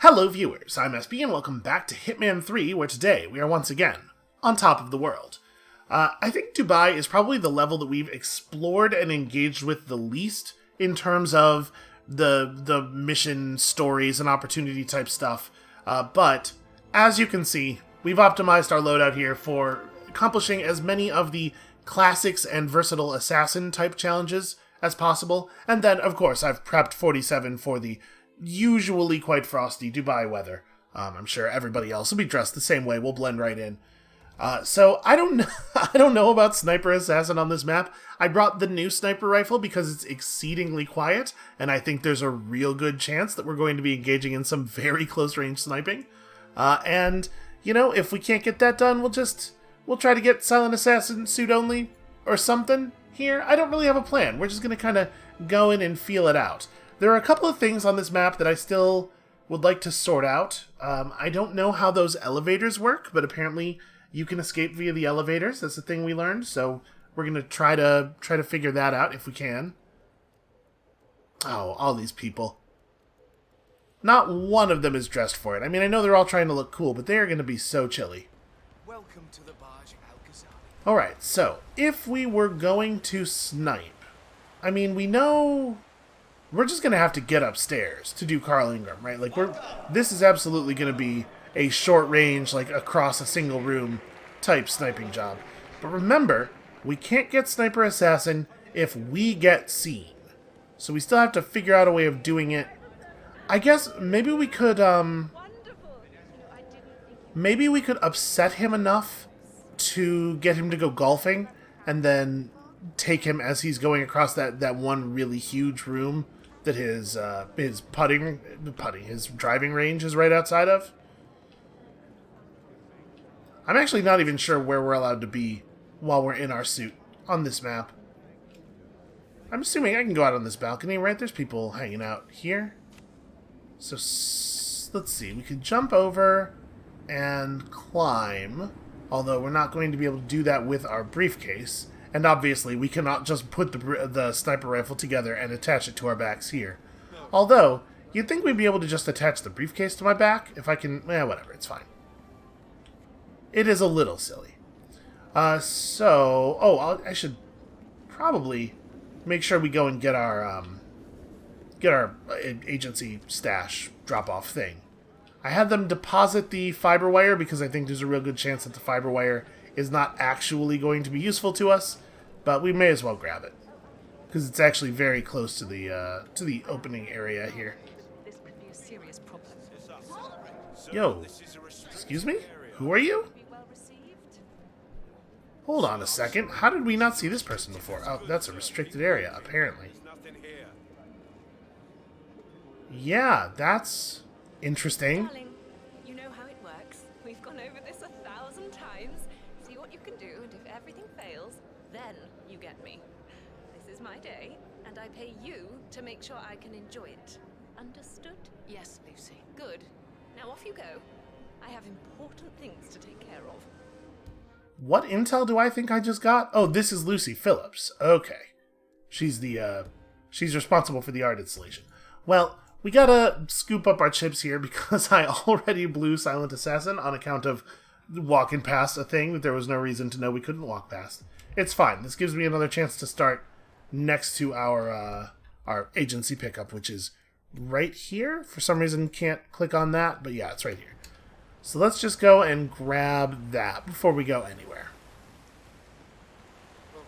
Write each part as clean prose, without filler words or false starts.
Hello viewers, I'm SB and welcome back to Hitman 3, where today we are once again on top of the world. I think Dubai is probably the level that we've explored and engaged with the least in terms of the mission stories and opportunity type stuff, but as you can see, we've optimized our loadout here for accomplishing as many of the classics and versatile assassin type challenges as possible, and then of course I've prepped 47 for the usually quite frosty Dubai weather. I'm sure everybody else will be dressed the same way. We'll blend right in. So I don't know, I don't know about Sniper Assassin on this map. I brought the new sniper rifle because it's exceedingly quiet, and I think there's a real good chance that we're going to be engaging in some very close range sniping. And you know, if we can't get that done, we'll try to get Silent Assassin suit only or something here. I don't really have a plan. We're just gonna kind of go in and feel it out. There are a couple of things on this map that I still would like to sort out. I don't know how those elevators work, but apparently you can escape via the elevators. That's the thing we learned, so we're gonna try to figure that out if we can. Oh, all these people. Not one of them is dressed for it. I mean, I know they're all trying to look cool, but they are gonna be so chilly. Welcome to the barge, Al-Ghazali. Alright, so if we were going to snipe, I mean, we know we're just gonna have to get upstairs to do Carl Ingram, right? Like, this is absolutely gonna be a short range, like across a single room type sniping job. But remember, we can't get Sniper Assassin if we get seen. So we still have to figure out a way of doing it. I guess maybe we could upset him enough to get him to go golfing and then take him as he's going across that one really huge room that his driving range is right outside of. I'm actually not even sure where we're allowed to be while we're in our suit on this map. I'm assuming I can go out on this balcony, right? There's people hanging out here. So let's see. We could jump over and climb, although we're not going to be able to do that with our briefcase. And obviously, we cannot just put the sniper rifle together and attach it to our backs here. Although, you'd think we'd be able to just attach the briefcase to my back if I can... whatever, it's fine. It is a little silly. I should probably make sure we go and get our agency stash drop-off thing. I had them deposit the fiber wire because I think there's a real good chance that the fiber wire is not actually going to be useful to us, but we may as well grab it because it's actually very close to the opening area here. This could be a serious problem. Yo, excuse me? Who are you? Hold on a second. How did we not see this person before? Oh, that's a restricted area, apparently. Yeah, that's interesting. Darling, you know how it works. We've gone over this 1,000 times. See what you can do, and if everything fails, then you get me. This is my day, and I pay you to make sure I can enjoy it. Understood? Yes, Lucy. Good. Now off you go. I have important things to take care of. What intel do I think I just got? Oh, this is Lucy Phillips. Okay. She's responsible for the art installation. Well, we gotta scoop up our chips here because I already blew Silent Assassin on account of walking past a thing that there was no reason to know we couldn't walk past. It's fine. This gives me another chance to start next to our agency pickup, which is right here. For some reason, can't click on that, but yeah, it's right here. So let's just go and grab that before we go anywhere.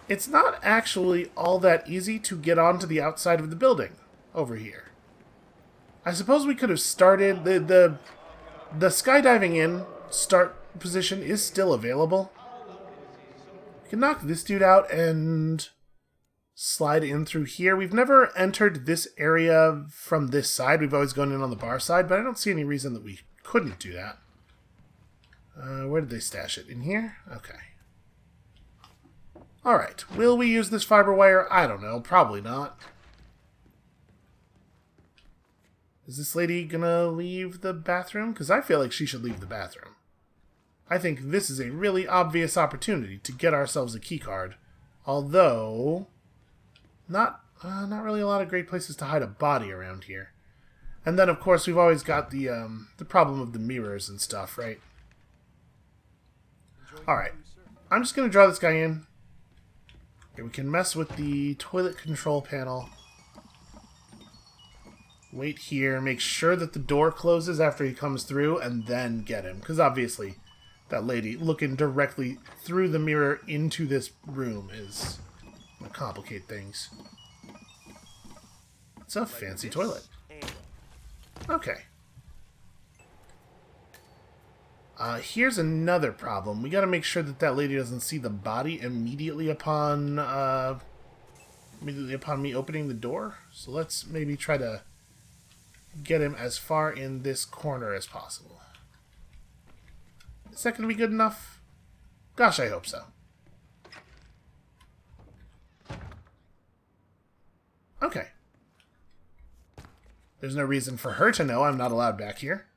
It's not actually all that easy to get onto the outside of the building over here. I suppose we could have started... The skydiving in start position is still available. We can knock this dude out and slide in through here. We've never entered this area from this side. We've always gone in on the bar side, but I don't see any reason that we couldn't do that. Where did they stash it? In here? Okay. Alright. Will we use this fiber wire? I don't know. Probably not. Is this lady gonna leave the bathroom? Because I feel like she should leave the bathroom. I think this is a really obvious opportunity to get ourselves a keycard. Although, not really a lot of great places to hide a body around here. And then, of course, we've always got the problem of the mirrors and stuff, right? Alright. I'm just going to draw this guy in. Okay, we can mess with the toilet control panel. Wait here, make sure that the door closes after he comes through, and then get him. Because obviously, that lady looking directly through the mirror into this room is going to complicate things. It's a fancy toilet. Okay. Here's another problem. We got to make sure that that lady doesn't see the body immediately upon me opening the door. So let's maybe try to get him as far in this corner as possible. Is that going to be good enough? Gosh, I hope so. Okay. There's no reason for her to know I'm not allowed back here.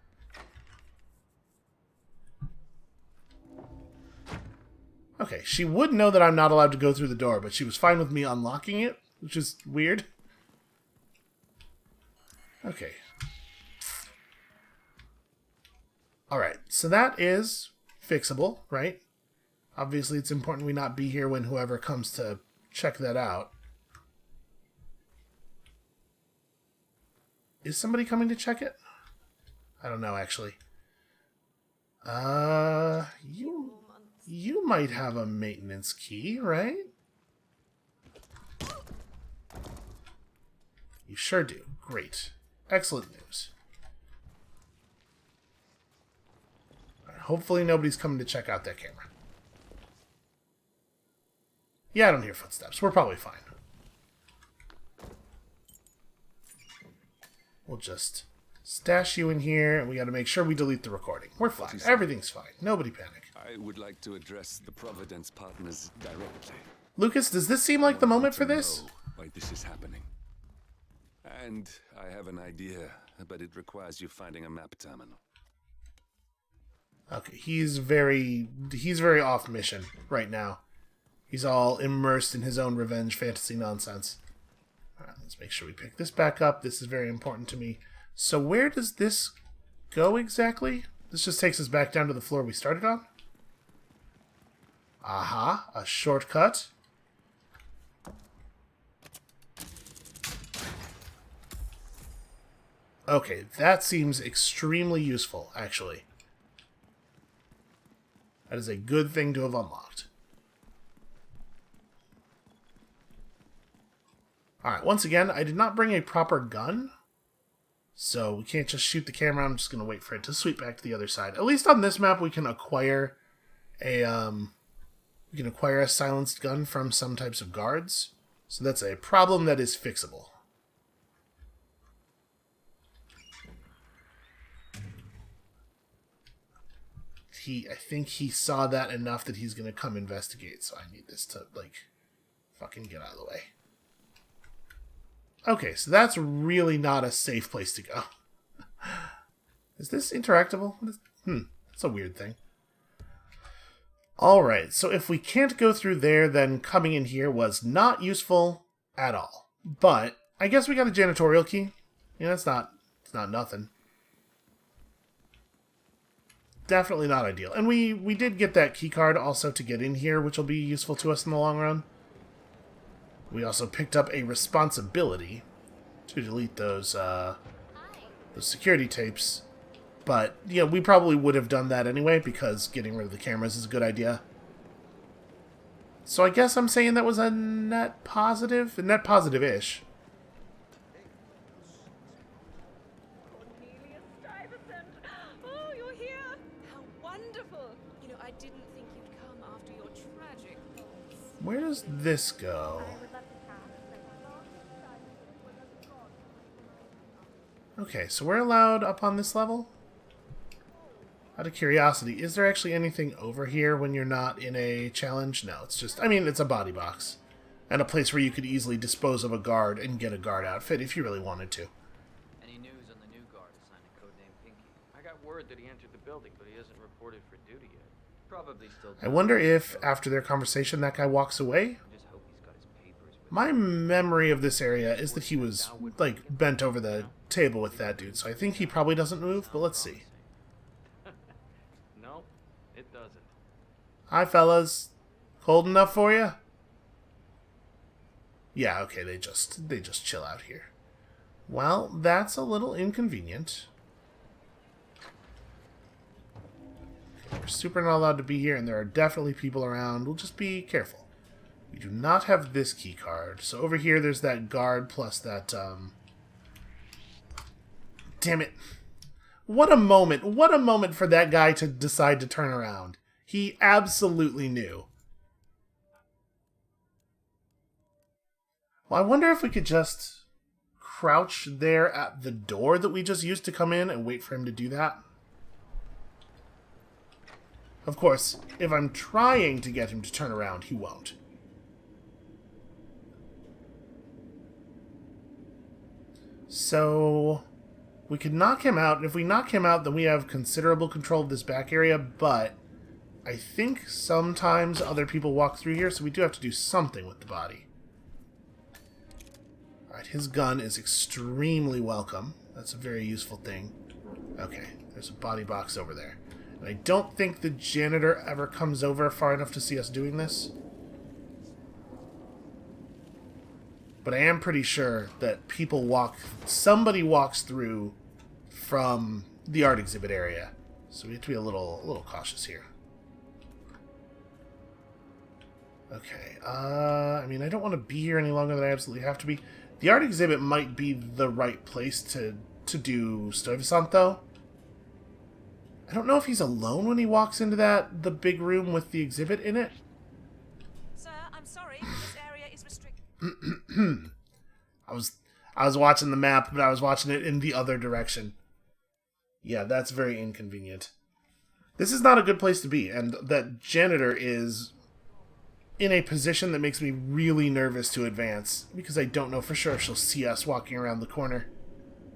Okay, she would know that I'm not allowed to go through the door, but she was fine with me unlocking it, which is weird. Okay. Alright, so that is fixable, right? Obviously, it's important we not be here when whoever comes to check that out. Is somebody coming to check it? I don't know, actually. You might have a maintenance key, right? You sure do. Great. Excellent news. All right, hopefully nobody's coming to check out that camera. Yeah, I don't hear footsteps. We're probably fine. We'll just stash you in here, and we got to make sure we delete the recording. We're fine. Everything's fine. Nobody panic. I would like to address the Providence partners directly. Lucas, does this seem like the moment for this? Why this is happening. And I have an idea, but it requires you finding a map terminal. Okay, he's very off mission right now. He's all immersed in his own revenge fantasy nonsense. Alright, let's make sure we pick this back up. This is very important to me. So where does this go exactly? This just takes us back down to the floor we started on? Aha, a shortcut. Okay, that seems extremely useful, actually. That is a good thing to have unlocked. Alright, once again, I did not bring a proper gun. So we can't just shoot the camera. I'm just going to wait for it to sweep back to the other side. At least on this map, we can acquire a silenced gun from some types of guards. So that's a problem that is fixable. I think he saw that enough that he's going to come investigate. So I need this to, like, fucking get out of the way. Okay, so that's really not a safe place to go. Is this interactable? That's a weird thing. Alright, so if we can't go through there, then coming in here was not useful at all. But I guess we got a janitorial key. Yeah, it's not nothing. Definitely not ideal. And we did get that key card also to get in here, which will be useful to us in the long run. We also picked up a responsibility to delete those security tapes. But, yeah, we probably would have done that anyway, because getting rid of the cameras is a good idea. So I guess I'm saying that was a net positive? A net positive-ish. Oh, you're here! How wonderful! You know, I didn't think you'd come after your tragic loss. Where does this go? Okay, so we're allowed up on this level? Out of curiosity, is there actually anything over here when you're not in a challenge? No, it's just, I mean, it's a body box. And a place where you could easily dispose of a guard and get a guard outfit if you really wanted to. Any news on the new guard assigned to codename Pinky? I got word that he entered the building, but he isn't reported for duty yet. Probably still. I wonder if, after their conversation, that guy walks away? I just hope he's got his papers with My memory of this area is that he was, like, bent over the table with that dude, so I think he probably doesn't move, but let's see. No, it doesn't. Hi, fellas. Cold enough for you? Yeah, okay, they just chill out here. Well, that's a little inconvenient. Okay, we're super not allowed to be here, and there are definitely people around. We'll just be careful. We do not have this key card. So over here, there's that guard plus that, Damn it. What a moment. What a moment for that guy to decide to turn around. He absolutely knew. Well, I wonder if we could just crouch there at the door that we just used to come in and wait for him to do that. Of course, if I'm trying to get him to turn around, he won't. So we could knock him out, and if we knock him out, then we have considerable control of this back area, but I think sometimes other people walk through here, so we do have to do something with the body. Alright, his gun is extremely welcome. That's a very useful thing. Okay, there's a body box over there. And I don't think the janitor ever comes over far enough to see us doing this. But I am pretty sure that somebody walks through from the art exhibit area. So we have to be a little cautious here. Okay, I mean, I don't want to be here any longer than I absolutely have to be. The art exhibit might be the right place to do Stuyvesant, though. I don't know if he's alone when he walks into the big room with the exhibit in it. Sir, I'm sorry, this area is restricted. I was watching the map, but I was watching it in the other direction. Yeah, that's very inconvenient. This is not a good place to be, and that janitor is in a position that makes me really nervous to advance, because I don't know for sure if she'll see us walking around the corner.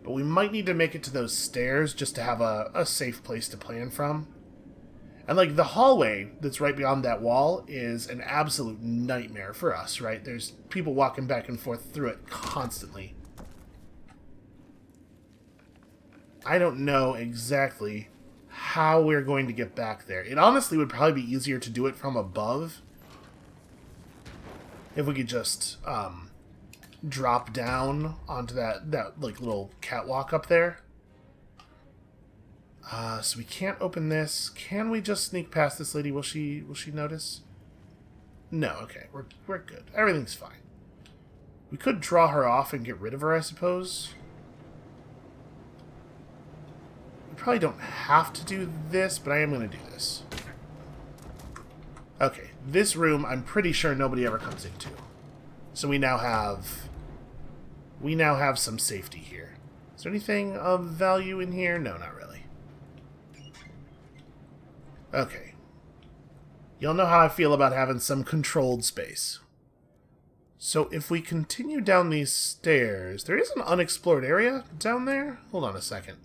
But we might need to make it to those stairs just to have a safe place to plan from. And, like, the hallway that's right beyond that wall is an absolute nightmare for us, right? There's people walking back and forth through it constantly. I don't know exactly how we're going to get back there. It honestly would probably be easier to do it from above. If we could just drop down onto that like little catwalk up there. So we can't open this. Can we just sneak past this lady? Will she notice? No, okay. We're good. Everything's fine. We could draw her off and get rid of her, I suppose. We probably don't have to do this, but I am going to do this. Okay, this room I'm pretty sure nobody ever comes into. So we now have some safety here. Is there anything of value in here? No, not really. Okay. Y'all know how I feel about having some controlled space. So if we continue down these stairs, there is an unexplored area down there? Hold on a second.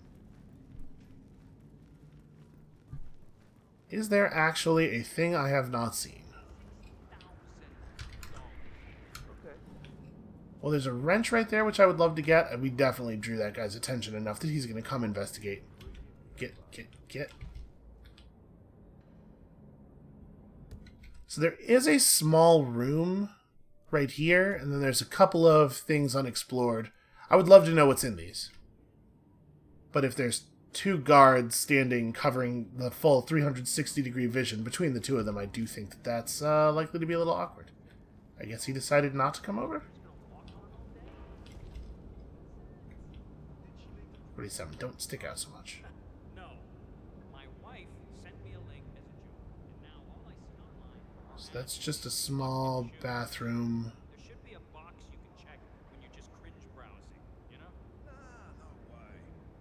Is there actually a thing I have not seen? Well, there's a wrench right there, which I would love to get, and we definitely drew that guy's attention enough that he's going to come investigate. Get. So there is a small room right here, and then there's a couple of things unexplored. I would love to know what's in these. But if there's two guards standing covering the full 360-degree vision between the two of them, I do think that that's likely to be a little awkward. I guess he decided not to come over? 47, don't stick out so much. No. My wife sent me a link as a joke, and now all I see online. So that's just a small bathroom. There should be a box you can check when you're just cringe browsing, you know? No way.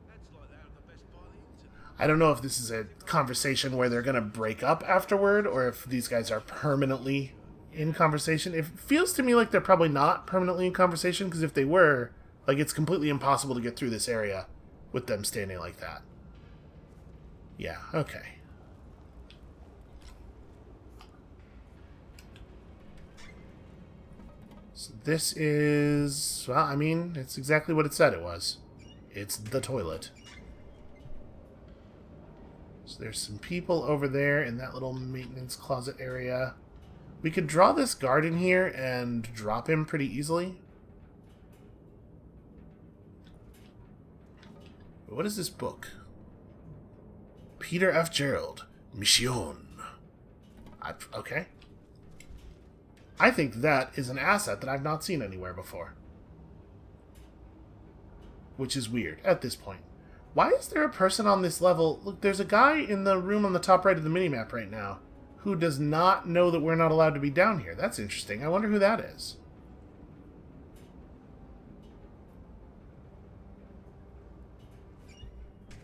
That's like they're the best by the internet. I don't know if this is a conversation where they're going to break up afterward, or if these guys are permanently in conversation. It feels to me like they're probably not permanently in conversation, because if they were, like, it's completely impossible to get through this area with them standing like that. Yeah, okay. So this is... well, I mean, it's exactly what it said it was. It's the toilet. So there's some people over there in that little maintenance closet area. We could draw this guard in here and drop him pretty easily. What is this book? Peter F. Gerald. Mission. Okay. I think that is an asset that I've not seen anywhere before. Which is weird at this point. Why is there a person on this level? Look, there's a guy in the room on the top right of the minimap right now who does not know that we're not allowed to be down here. That's interesting. I wonder who that is.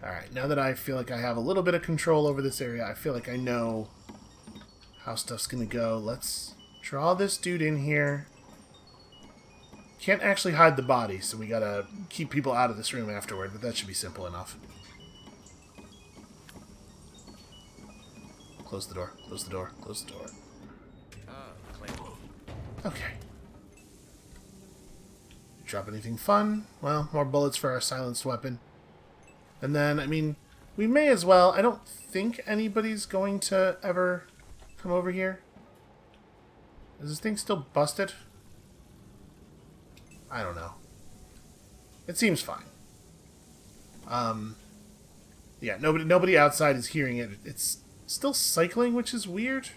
Alright, now that I feel like I have a little bit of control over this area, I feel like I know how stuff's gonna go. Let's draw this dude in here. Can't actually hide the body, so we gotta keep people out of this room afterward, but that should be simple enough. Close the door, close the door, close the door. Okay. Drop anything fun? Well, more bullets for our silenced weapon. And then, I mean, we may as well... I don't think anybody's going to ever come over here. Is this thing still busted? I don't know. It seems fine. Yeah, nobody outside is hearing it. It's still cycling, which is weird.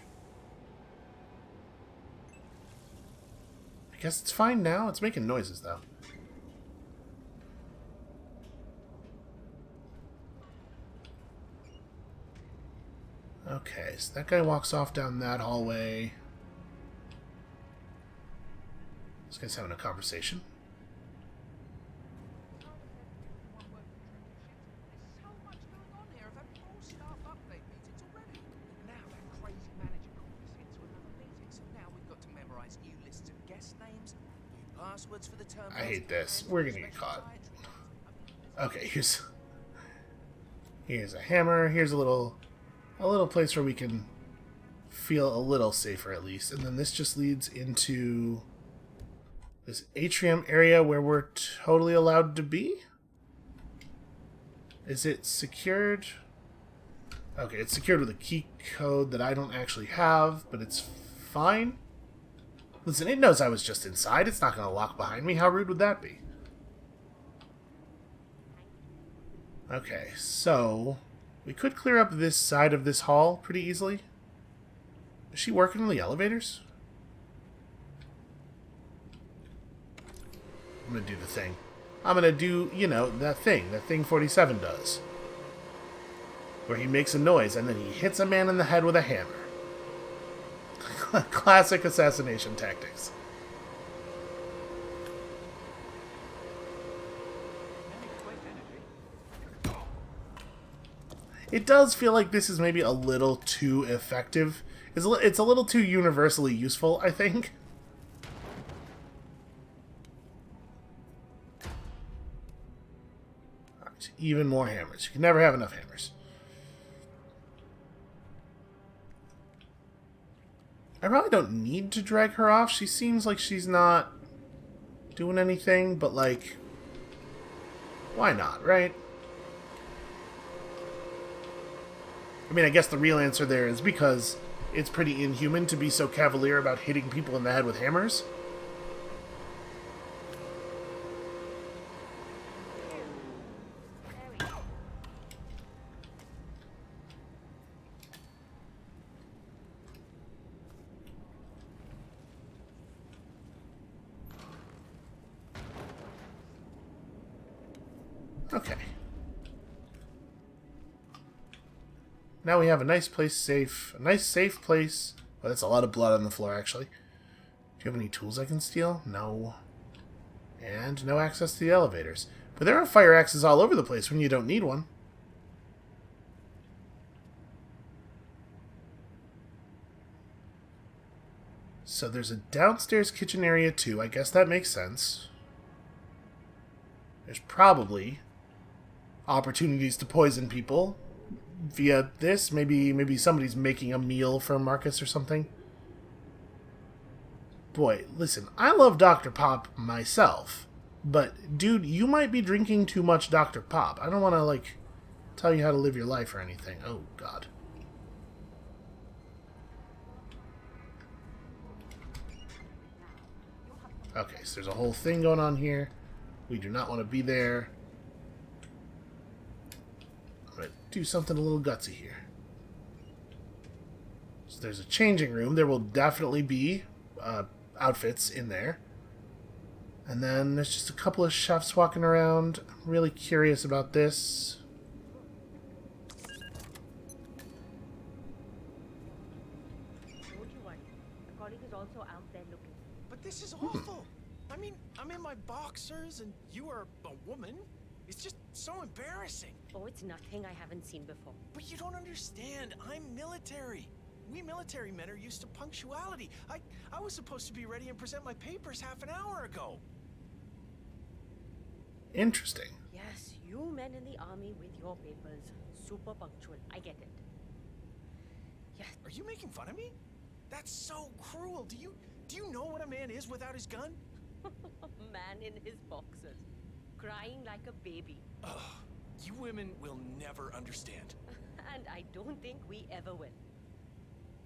I guess it's fine now. It's making noises, though. Okay, so that guy walks off down that hallway. This guy's having a conversation. I hate this. We're gonna get caught. Okay, here's a hammer. Here's a little place where we can feel a little safer at least. And then this just leads into this atrium area where we're totally allowed to be. Is it secured? Okay, it's secured with a key code that I don't actually have, but it's fine. Listen, it knows I was just inside. It's not going to lock behind me. How rude would that be? Okay, so we could clear up this side of this hall pretty easily. Is she working on the elevators? I'm going to do the thing. I'm going to do, you know, that thing 47 does. Where he makes a noise and then he hits a man in the head with a hammer. Classic assassination tactics. It does feel like this is maybe a little too effective. It's a little too universally useful, I think. Alright, even more hammers. You can never have enough hammers. I probably don't need to drag her off. She seems like she's not doing anything, but like, why not, right? I mean, I guess the real answer there is because it's pretty inhuman to be so cavalier about hitting people in the head with hammers. Okay. Now we have a nice safe place. Oh, that's a lot of blood on the floor, actually. Do you have any tools I can steal? No. And no access to the elevators. But there are fire axes all over the place when you don't need one. So there's a downstairs kitchen area too. I guess that makes sense. There's probably opportunities to poison people via this. Maybe somebody's making a meal for Marcus or something. Boy, listen, I love Dr. Pop myself, but dude, you might be drinking too much Dr. Pop. I don't want to, like, tell you how to live your life or anything. Oh, God. Okay, so there's a whole thing going on here. We do not want to be there. I'm going to do something a little gutsy here. So there's a changing room. There will definitely be outfits in there. And then there's just a couple of chefs walking around. I'm really curious about this. Don't you worry. A colleague is also out there looking. But this is awful. I mean, I'm in my boxers and you are a woman. It's just so embarrassing. Oh, it's nothing I haven't seen before. But you don't understand. I'm military. We military men are used to punctuality. I was supposed to be ready and present my papers half an hour ago. Interesting. Yes, you men in the army with your papers. Super punctual. I get it. Yes. Are you making fun of me? That's so cruel. Do you know what a man is without his gun? Man in his boxers. Crying like a baby. Ugh, you women will never understand. And I don't think we ever will.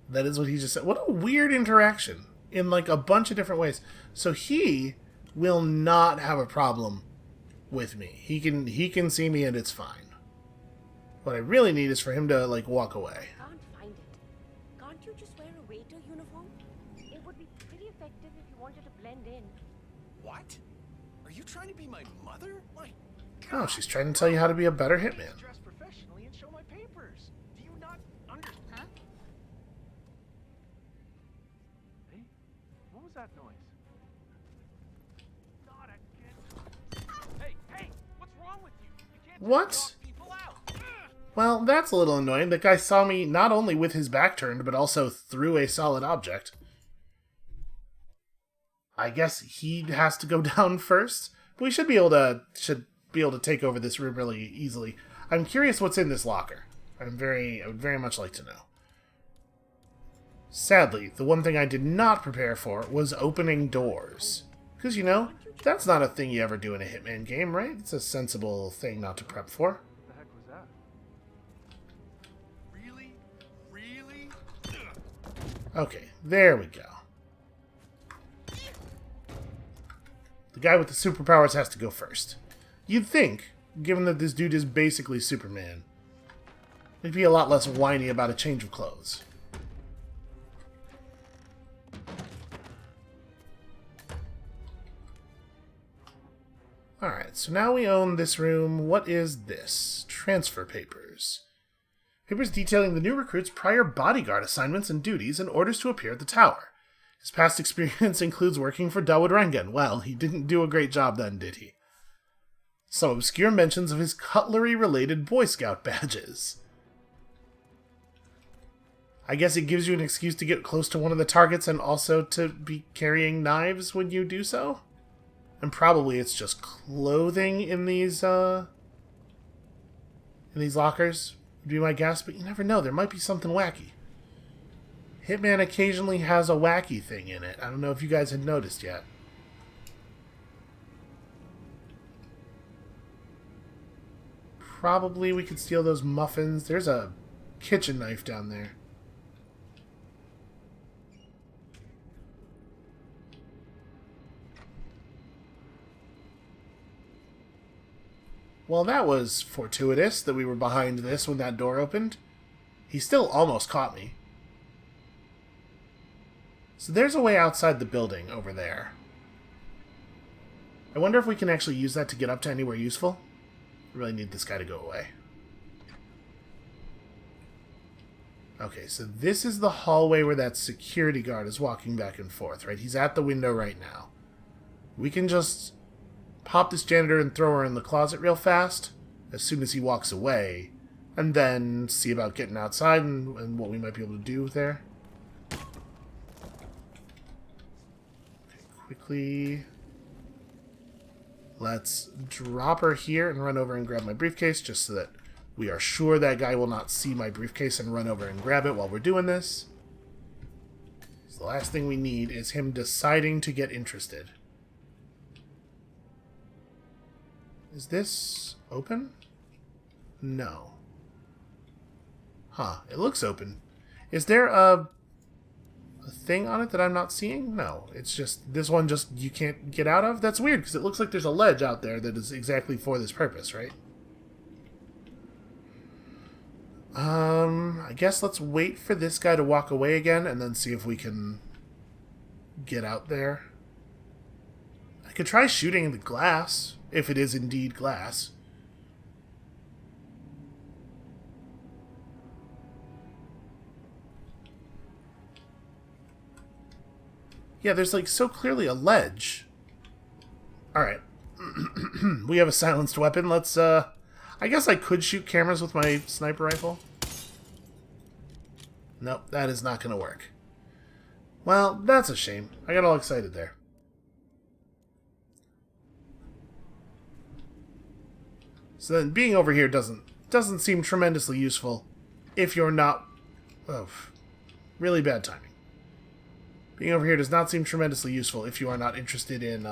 That is what he just said. What a weird interaction in like a bunch of different ways. So he will not have a problem with me. He can see me and it's fine. What I really need is for him to like walk away. Can't find it. Can't you just wear a waiter uniform? It would be pretty effective if you wanted to blend in. What? Are you trying to be my mother? My Oh, she's trying to tell you how to be a better I need hitman. to dress professionally and show my papers. Do you not understand? Huh? Hey, what was that noise? Not again. Hey, what's wrong with you? You can't What? just knock people out. Well, that's a little annoying. That guy saw me not only with his back turned, but also through a solid object. I guess he has to go down first. But we should be able to take over this room really easily. I'm curious what's in this locker. I would very much like to know. Sadly, the one thing I did not prepare for was opening doors. Because, you know, that's not a thing you ever do in a Hitman game, right? It's a sensible thing not to prep for. What the heck was that? Really? Really? Okay, there we go. The guy with the superpowers has to go first. You'd think, given that this dude is basically Superman, he'd be a lot less whiny about a change of clothes. Alright, so now we own this room. What is this? Transfer papers. Papers detailing the new recruit's prior bodyguard assignments and duties and orders to appear at the tower. His past experience includes working for Dawood Rangan. Well, he didn't do a great job then, did he? Some obscure mentions of his cutlery-related Boy Scout badges. I guess it gives you an excuse to get close to one of the targets and also to be carrying knives when you do so? And probably it's just clothing in these lockers, would be my guess, but you never know. There might be something wacky. Hitman occasionally has a wacky thing in it. I don't know if you guys had noticed yet. Probably we could steal those muffins. There's a kitchen knife down there. Well, that was fortuitous that we were behind this when that door opened. He still almost caught me. So there's a way outside the building over there. I wonder if we can actually use that to get up to anywhere useful. I really need this guy to go away. Okay, so this is the hallway where that security guard is walking back and forth, right? He's at the window right now. We can just pop this janitor and throw her in the closet real fast as soon as he walks away, and then see about getting outside and what we might be able to do there. Quickly, let's drop her here and run over and grab my briefcase just so that we are sure that guy will not see my briefcase and run over and grab it while we're doing this. So the last thing we need is him deciding to get interested. Is this open? No. Huh, it looks open. Is there a thing on it that I'm not seeing? No, it's just, this one just you can't get out of? That's weird, because it looks like there's a ledge out there that is exactly for this purpose, right? I guess let's wait for this guy to walk away again and then see if we can get out there. I could try shooting the glass, if it is indeed glass. Yeah, there's like so clearly a ledge. Alright. We have a silenced weapon. Let's, I guess I could shoot cameras with my sniper rifle. Nope, that is not going to work. Well, that's a shame. I got all excited there. So then being over here doesn't seem tremendously useful if you're not... Oh, really bad timing. Being over here does not seem tremendously useful if you are not interested in,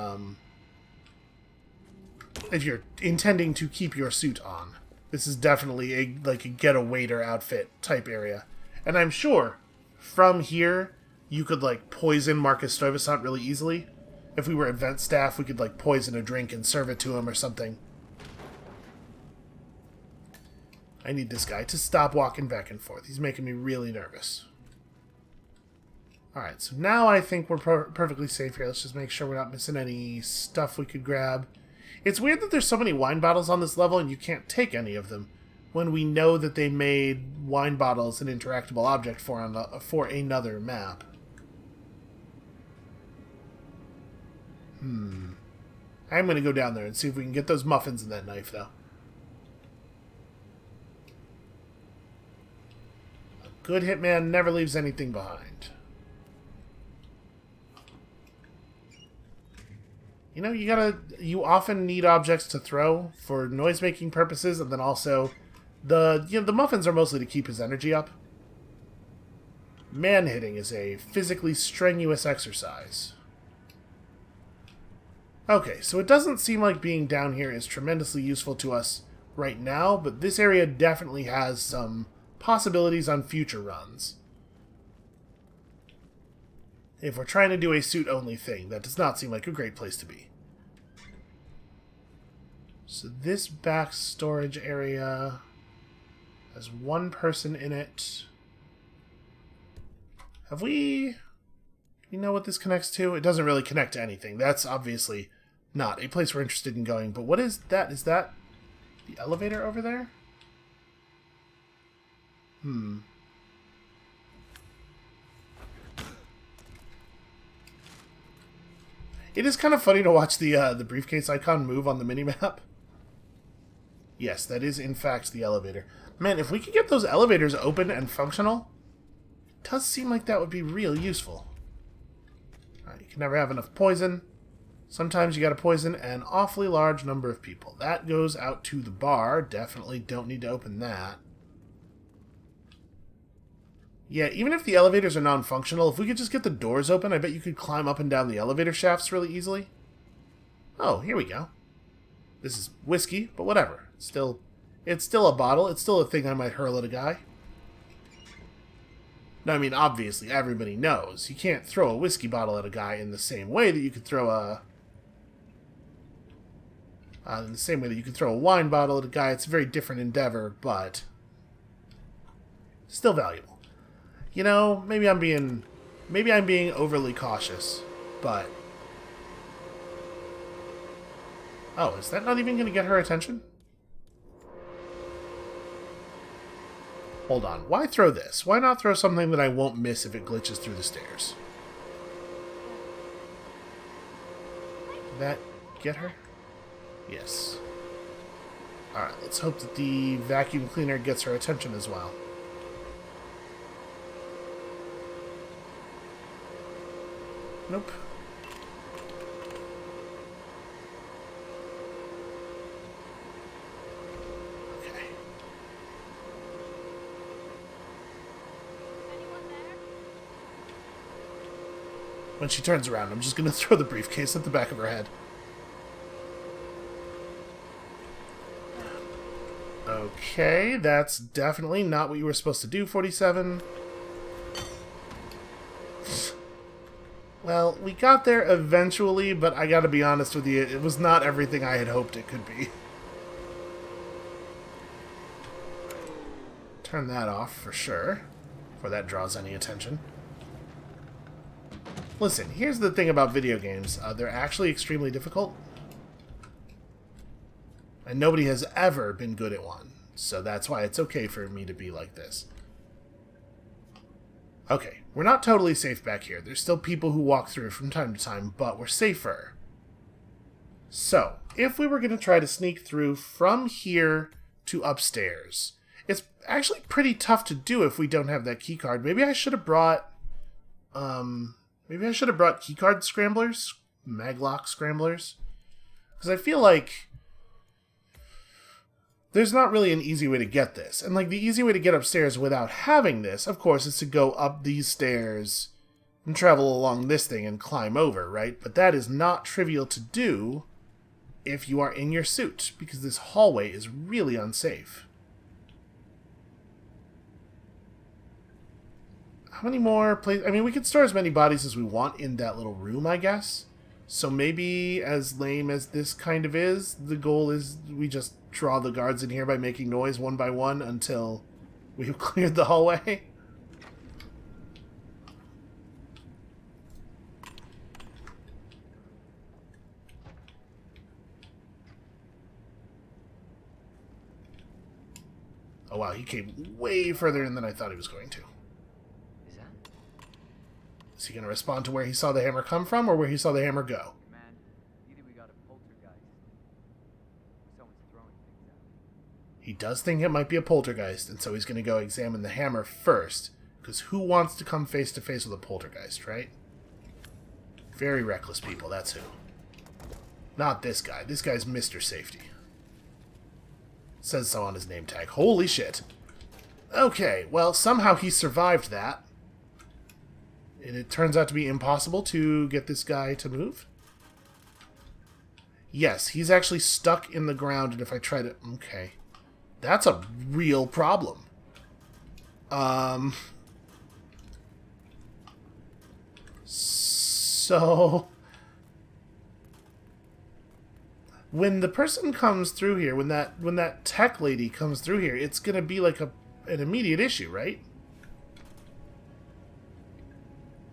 if you're intending to keep your suit on. This is definitely like a get-a-waiter outfit type area. And I'm sure from here you could, like, poison Marcus Stuyvesant really easily. If we were event staff, we could, like, poison a drink and serve it to him or something. I need this guy to stop walking back and forth. He's making me really nervous. Alright, so now I think we're perfectly safe here. Let's just make sure we're not missing any stuff we could grab. It's weird that there's so many wine bottles on this level and you can't take any of them, when we know that they made wine bottles an interactable object for another map. I'm going to go down there and see if we can get those muffins in that knife, though. A good hitman never leaves anything behind. You know, you often need objects to throw for noise-making purposes, and then also the muffins are mostly to keep his energy up. Man-hitting is a physically strenuous exercise. Okay, so it doesn't seem like being down here is tremendously useful to us right now, but this area definitely has some possibilities on future runs. If we're trying to do a suit-only thing, that does not seem like a great place to be. So this back storage area has one person in it. Do we know what this connects to? It doesn't really connect to anything. That's obviously not a place we're interested in going. But what is that? Is that the elevator over there? It is kind of funny to watch the briefcase icon move on the minimap. Yes, that is in fact the elevator. Man, if we could get those elevators open and functional, it does seem like that would be real useful. Alright, you can never have enough poison. Sometimes you gotta poison an awfully large number of people. That goes out to the bar. Definitely don't need to open that. Yeah, even if the elevators are non-functional, if we could just get the doors open, I bet you could climb up and down the elevator shafts really easily. Oh, here we go. This is whiskey, but whatever. It's still a bottle. It's still a thing I might hurl at a guy. Now, I mean, obviously, everybody knows you can't throw a whiskey bottle at a guy in the same way that you could throw a... in the same way that you could throw a wine bottle at a guy. It's a very different endeavor, but... still valuable. You know, maybe I'm being overly cautious, but... Oh, is that not even going to get her attention? Hold on. Why throw this? Why not throw something that I won't miss if it glitches through the stairs? Did that get her? Yes. Alright, let's hope that the vacuum cleaner gets her attention as well. Nope. Okay. When she turns around, I'm just going to throw the briefcase at the back of her head. Okay, that's definitely not what you were supposed to do, 47. Well, we got there eventually, but I gotta be honest with you, it was not everything I had hoped it could be. Turn that off for sure, before that draws any attention. Listen, here's the thing about video games. They're actually extremely difficult. And nobody has ever been good at one. So that's why it's okay for me to be like this. Okay, we're not totally safe back here. There's still people who walk through from time to time, but we're safer. So, if we were going to try to sneak through from here to upstairs, it's actually pretty tough to do if we don't have that keycard. Maybe I should have brought... maybe I should have brought keycard scramblers? Maglock scramblers? Because I feel like there's not really an easy way to get this. And, like, the easy way to get upstairs without having this, of course, is to go up these stairs and travel along this thing and climb over, right? But that is not trivial to do if you are in your suit, because this hallway is really unsafe. How many more places? I mean, we could store as many bodies as we want in that little room, I guess. So maybe, as lame as this kind of is, the goal is we just draw the guards in here by making noise one by one until we've cleared the hallway. Oh wow, he came way further in than I thought he was going to. Is that? Is he going to respond to where he saw the hammer come from, or where he saw the hammer go? Man, either we got a poltergeist or someone's throwing things at me. He does think it might be a poltergeist, and so he's going to go examine the hammer first, because who wants to come face to face with a poltergeist, right? Very reckless people, that's who. Not this guy. This guy's Mr. Safety. Says so on his name tag. Holy shit. Okay, well, somehow he survived that. And it turns out to be impossible to get this guy to move. Yes, he's actually stuck in the ground, and if I try to... Okay. That's a real problem. So... when the person comes through here, when that tech lady comes through here, it's going to be like an immediate issue, right?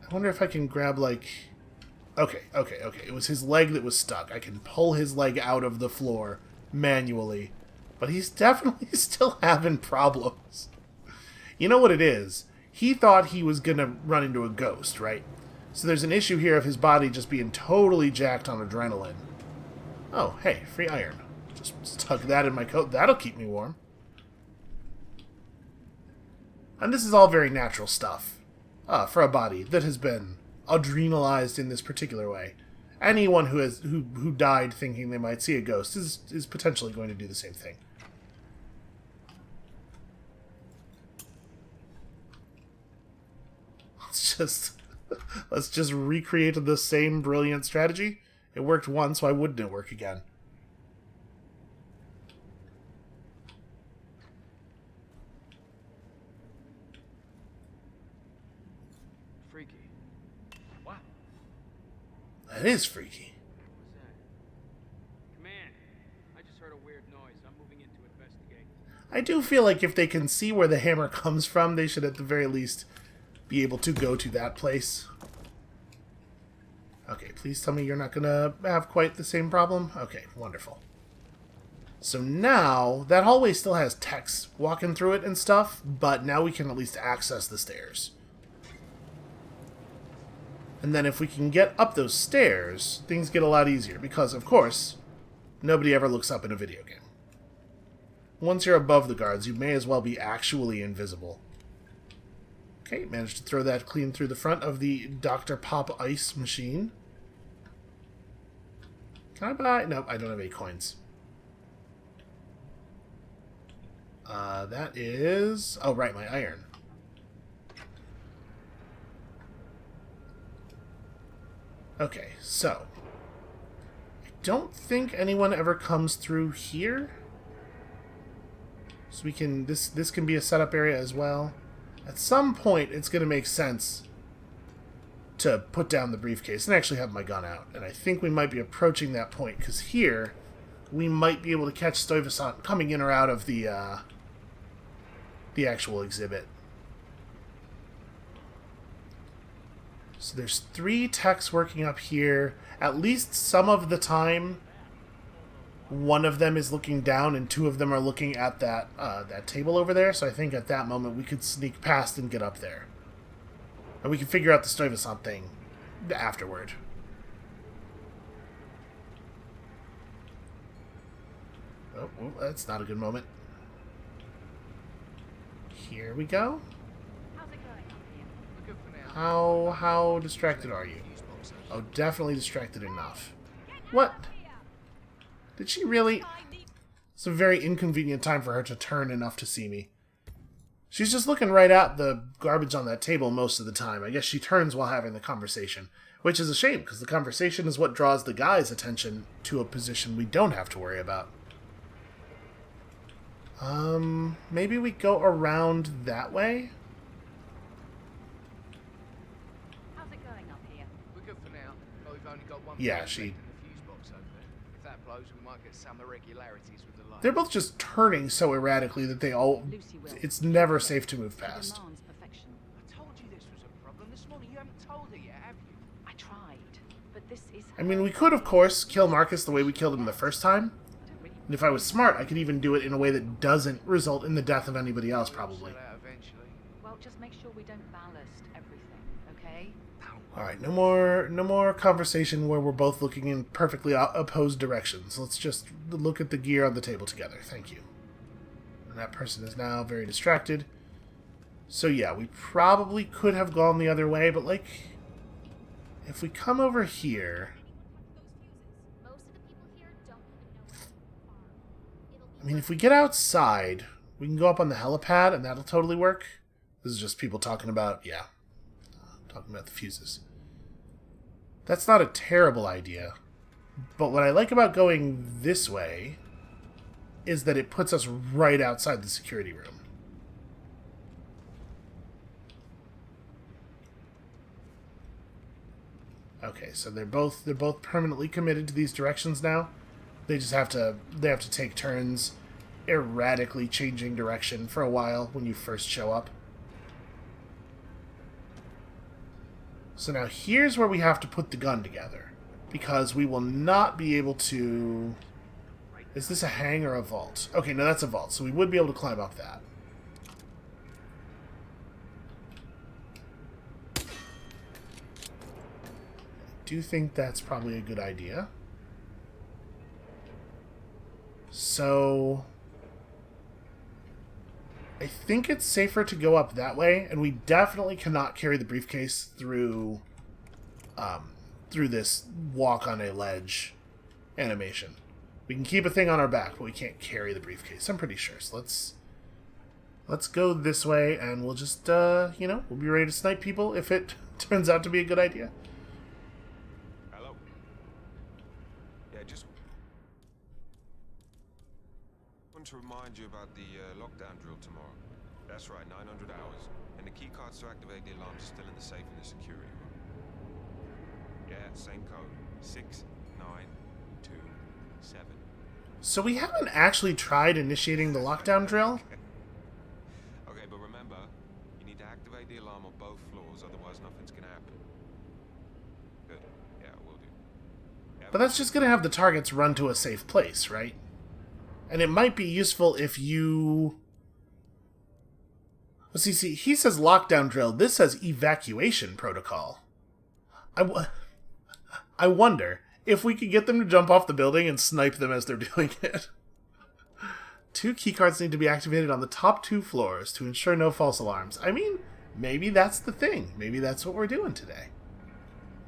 I wonder if I can grab, like... Okay. It was his leg that was stuck. I can pull his leg out of the floor manually. But he's definitely still having problems. You know what it is? He thought he was going to run into a ghost, right? So there's an issue here of his body just being totally jacked on adrenaline. Oh, hey, free iron. Just tuck that in my coat. That'll keep me warm. And this is all very natural stuff. For a body that has been adrenalized in this particular way. Anyone who died thinking they might see a ghost is potentially going to do the same thing. Let's just recreate the same brilliant strategy. It worked once, why wouldn't it work again? Freaky. What? That is freaky. What's that? Command, I just heard a weird noise. I'm moving in to investigate. I do feel like if they can see where the hammer comes from, they should at the very least be able to go to that place. Okay, please tell me you're not going to have quite the same problem. Okay, wonderful. So now, that hallway still has techs walking through it and stuff, but now we can at least access the stairs. And then if we can get up those stairs, things get a lot easier, because, of course, nobody ever looks up in a video game. Once you're above the guards, you may as well be actually invisible. Okay, managed to throw that clean through the front of the Dr. Pop Ice machine. Can I buy? Nope, I don't have any coins. That is... Oh, right, my iron. Okay, so I don't think anyone ever comes through here. So we can this can be a setup area as well. At some point it's gonna make sense to put down the briefcase and actually have my gun out. And I think we might be approaching that point, because here we might be able to catch Stuyvesant coming in or out of the actual exhibit. So there's 3 techs working up here. At least some of the time, one of them is looking down and 2 of them are looking at that that table over there. So I think at that moment we could sneak past and get up there. And we can figure out the Stuyvesant thing afterward. Oh, well, that's not a good moment. Here we go. How distracted are you? Oh, definitely distracted enough. What? Did she really? It's a very inconvenient time for her to turn enough to see me. She's just looking right at the garbage on that table most of the time. I guess she turns while having the conversation, which is a shame, because the conversation is what draws the guy's attention to a position we don't have to worry about. Maybe we go around that way? How's it going up here? We're good for now, but we've only got one Yeah, fuse she... left in the fuse box over there. If that blows, we might get some irregularities with the light. They're both just turning so erratically that they all... It's never safe to move past. I told you this was a problem this morning. You haven't told her yet, have you? I tried, but this is... I mean, we could, of course, kill Marcus the way we killed him the first time. And if I was smart, I could even do it in a way that doesn't result in the death of anybody else, probably. Sort out eventually. Well, just make sure we don't ballast everything, okay? Alright, no more conversation where we're both looking in perfectly opposed directions. Let's just look at the gear on the table together. Thank you. And that person is now very distracted. So yeah, we probably could have gone the other way, but like, if we come over here... I mean, if we get outside, we can go up on the helipad, and that'll totally work. This is just people talking about, talking about the fuses. That's not a terrible idea. But what I like about going this way is that it puts us right outside the security room. Okay, so they're both permanently committed to these directions now. They just have to take turns erratically changing direction for a while when you first show up. So now here's where we have to put the gun together, because we will not be able to... Is this a hang or a vault? Okay, no, that's a vault, so we would be able to climb up that. I do think that's probably a good idea. So I think it's safer to go up that way, and we definitely cannot carry the briefcase through this walk on a ledge animation. We can keep a thing on our back, but we can't carry the briefcase, I'm pretty sure. So let's go this way, and we'll just we'll be ready to snipe people if it turns out to be a good idea. Hello. Yeah, just want to remind you about the lockdown drill tomorrow. That's right, 900 hours. And the keycards to activate the alarms are still in the safe in the security room. Yeah, same code. 6927. So we haven't actually tried initiating the lockdown drill. Okay, but remember, you need to activate the alarm on both floors, otherwise nothing's gonna happen. Good. Yeah, will do. Yeah, But that's just going to have the targets run to a safe place, right? And it might be useful if you... Well, see, he says lockdown drill. This says evacuation protocol. I wonder if we could get them to jump off the building and snipe them as they're doing it. 2 keycards need to be activated on the top 2 floors to ensure no false alarms. I mean, maybe that's the thing. Maybe that's what we're doing today.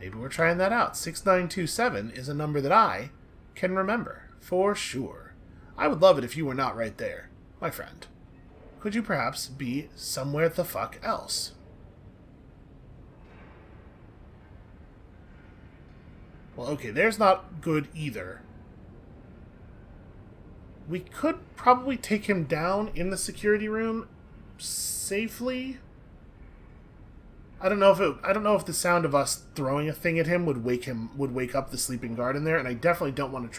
Maybe we're trying that out. 6927 is a number that I can remember, for sure. I would love it if you were not right there, my friend. Could you perhaps be somewhere the fuck else? Well, okay, there's not good either. We could probably take him down in the security room safely. I don't know if the sound of us throwing a thing at him would wake up the sleeping guard in there, and I definitely don't want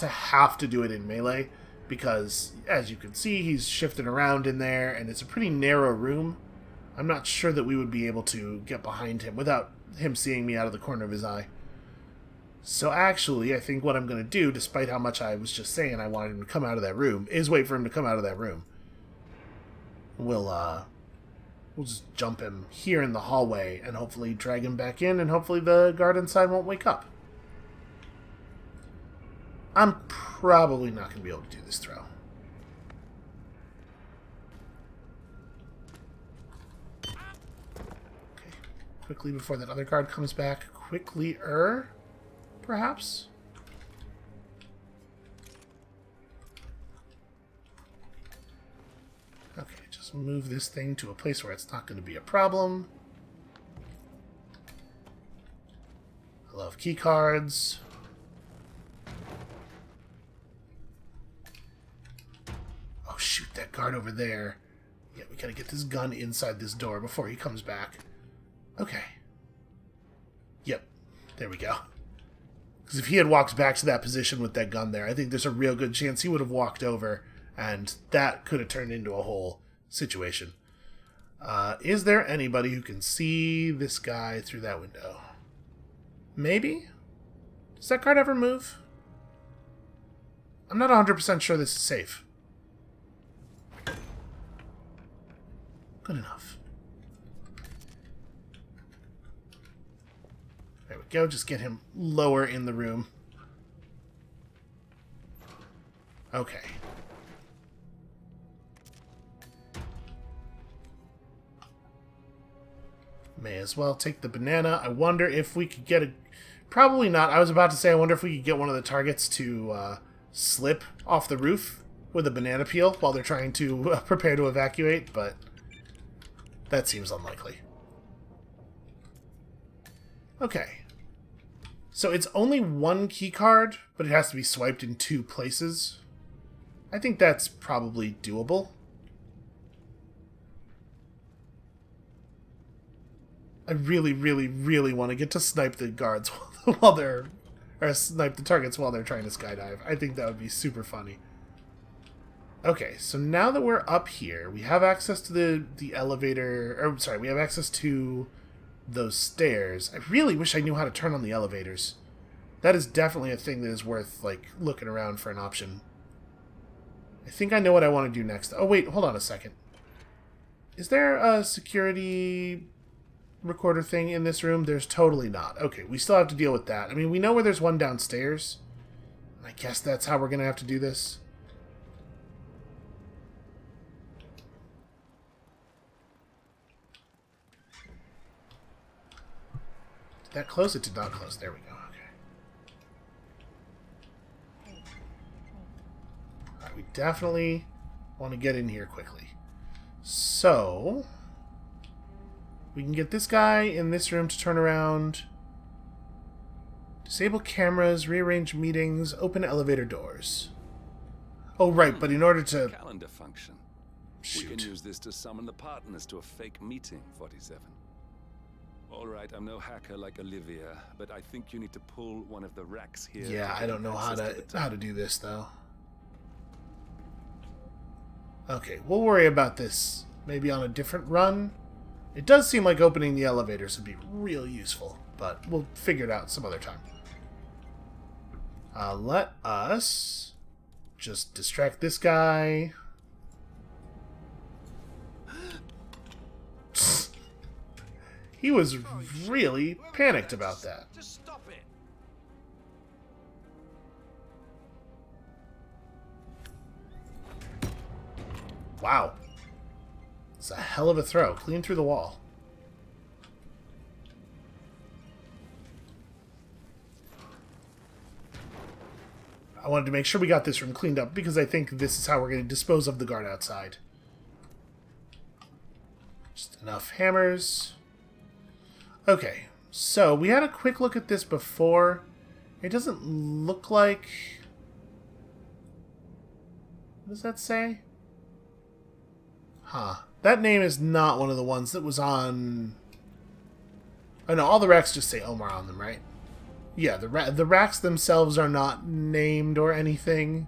to have to do it in melee, because as you can see, he's shifting around in there, and it's a pretty narrow room. I'm not sure that we would be able to get behind him without him seeing me out of the corner of his eye. So actually, I think what I'm going to do, despite how much I was just saying I wanted him to come out of that room, is wait for him to come out of that room. We'll just jump him here in the hallway and hopefully drag him back in, and hopefully the guard inside won't wake up. I'm probably not going to be able to do this throw. Okay, quickly before that other guard comes back. Perhaps? Okay, just move this thing to a place where it's not going to be a problem. I love key cards. Oh shoot, that guard over there. Yeah, we gotta get this gun inside this door before he comes back. Okay. Yep, there we go. Because if he had walked back to that position with that gun there, I think there's a real good chance he would have walked over, and that could have turned into a whole situation. Is there anybody who can see this guy through that window? Maybe? Does that guard ever move? I'm not 100% sure this is safe. Good enough. There we go, just get him lower in the room. Okay. May as well take the banana. I wonder if we could get a... Probably not. I was about to say, I wonder if we could get one of the targets to slip off the roof with a banana peel while they're trying to prepare to evacuate, but that seems unlikely. Okay. So it's only one key card, but it has to be swiped in 2 places. I think that's probably doable. I really, really, really want to get to snipe the guards while they're... Or snipe the targets while they're trying to skydive. I think that would be super funny. Okay, so now that we're up here, we have access to the elevator... Or, sorry, we have access to those stairs. I really wish I knew how to turn on the elevators. That is definitely a thing that is worth, like, looking around for an option. I think I know what I want to do next. Oh, wait, hold on a second. Is there a security recorder thing in this room? There's totally not. Okay, we still have to deal with that. I mean, we know where there's one downstairs. I guess that's how we're going to have to do this. Did that close? It did not close. There we go. Okay. Alright, we definitely want to get in here quickly. So... we can get this guy in this room to turn around. Disable cameras, rearrange meetings, open elevator doors. Oh, right, but in order to... Calendar function. Shoot. We can use this to summon the partners to a fake meeting, 47. Alright, I'm no hacker like Olivia, but I think you need to pull one of the racks here. Yeah, I don't know how to do this, though. Okay, we'll worry about this maybe on a different run. It does seem like opening the elevators would be real useful, but we'll figure it out some other time. Let us just distract this guy. He was really panicked about that. Just stop it. Wow. It's a hell of a throw. Clean through the wall. I wanted to make sure we got this room cleaned up because I think this is how we're going to dispose of the guard outside. Just enough hammers. Okay. So, we had a quick look at this before. It doesn't look like... What does that say? Huh. That name is not one of the ones that was on... Oh no, all the racks just say Omar on them, right? Yeah, the racks themselves are not named or anything.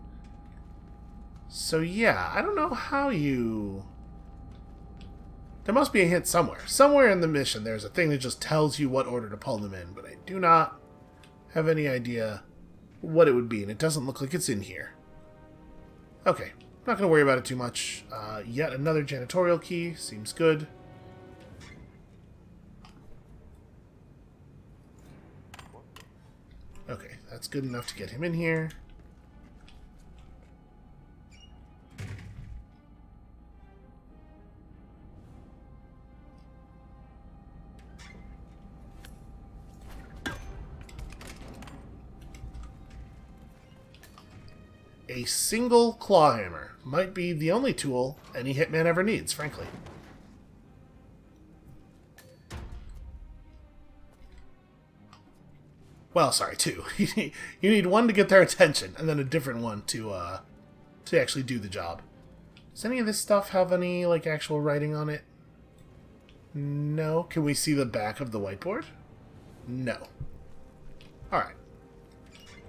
So yeah, I don't know how you... There must be a hint somewhere. Somewhere in the mission there's a thing that just tells you what order to pull them in, but I do not have any idea what it would be, and it doesn't look like it's in here. Okay, not going to worry about it too much. Yet another janitorial key. Seems good. Okay, that's good enough to get him in here. A single claw hammer might be the only tool any hitman ever needs, frankly. Well, sorry, two. You need one to get their attention, and then a different one to actually do the job. Does any of this stuff have any, like, actual writing on it? No. Can we see the back of the whiteboard? No. Alright.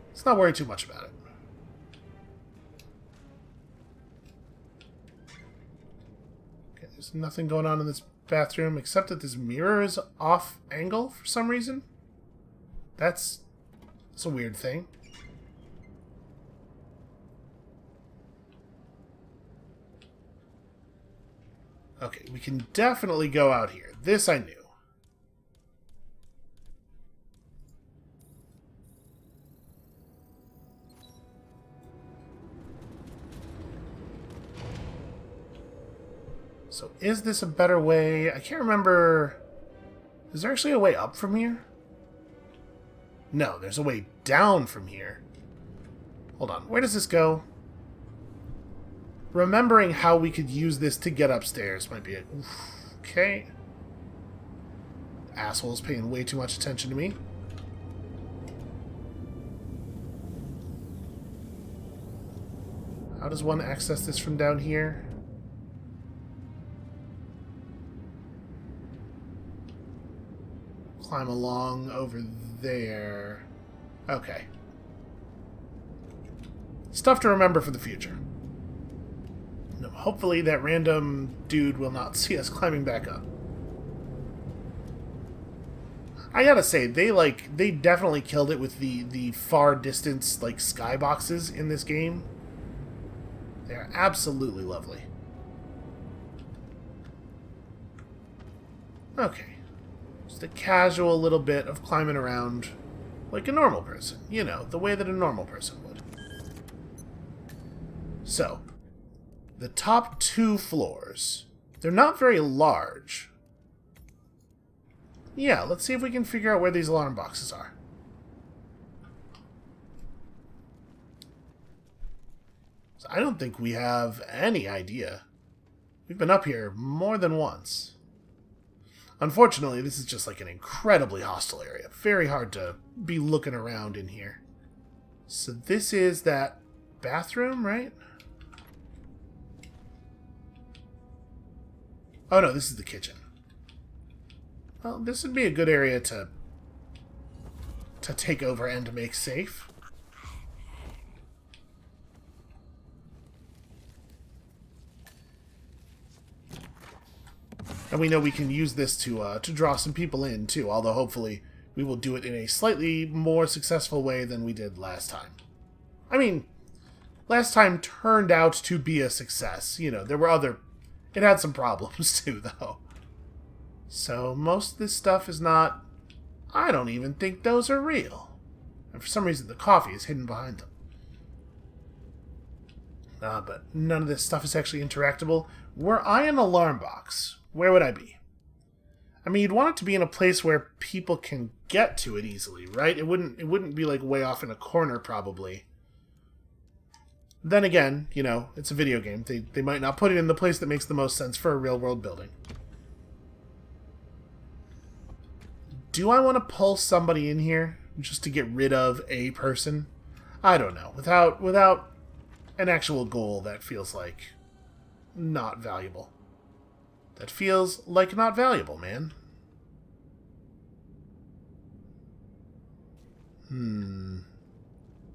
Let's not worry too much about it. Okay, there's nothing going on in this bathroom except that this mirror is off angle for some reason. That's a weird thing. Okay, we can definitely go out here. This I knew. So is this a better way? I can't remember. Is there actually a way up from here? No, there's a way down from here. Hold on, where does this go? Remembering how we could use this to get upstairs might be a... Okay. Asshole's paying way too much attention to me. How does one access this from down here? Climb along over there. Okay. Stuff to remember for the future. No, hopefully that random dude will not see us climbing back up. I gotta say, they definitely killed it with the far distance, like, skyboxes in this game. They're absolutely lovely. Okay. Just a casual little bit of climbing around like a normal person. You know, the way that a normal person would. So, the top two floors. They're not very large. Yeah, let's see if we can figure out where these alarm boxes are. So I don't think we have any idea. We've been up here more than once. Unfortunately, this is just like an incredibly hostile area. Very hard to be looking around in here. So this is that bathroom, right? Oh no, this is the kitchen. Well, this would be a good area to take over and to make safe. And we know we can use this to draw some people in, too, although hopefully we will do it in a slightly more successful way than we did last time. I mean, last time turned out to be a success. You know, there were other... It had some problems, too, though. So, most of this stuff is not... I don't even think those are real. And for some reason, the coffee is hidden behind them. But none of this stuff is actually interactable. Were I an alarm box... Where would I be? I mean, you'd want it to be in a place where people can get to it easily, right? It wouldn't be like way off in a corner, probably. Then again, you know, it's a video game. They might not put it in the place that makes the most sense for a real-world building. Do I want to pull somebody in here just to get rid of a person? I don't know. Without an actual goal, that feels like not valuable. That feels like not valuable, man.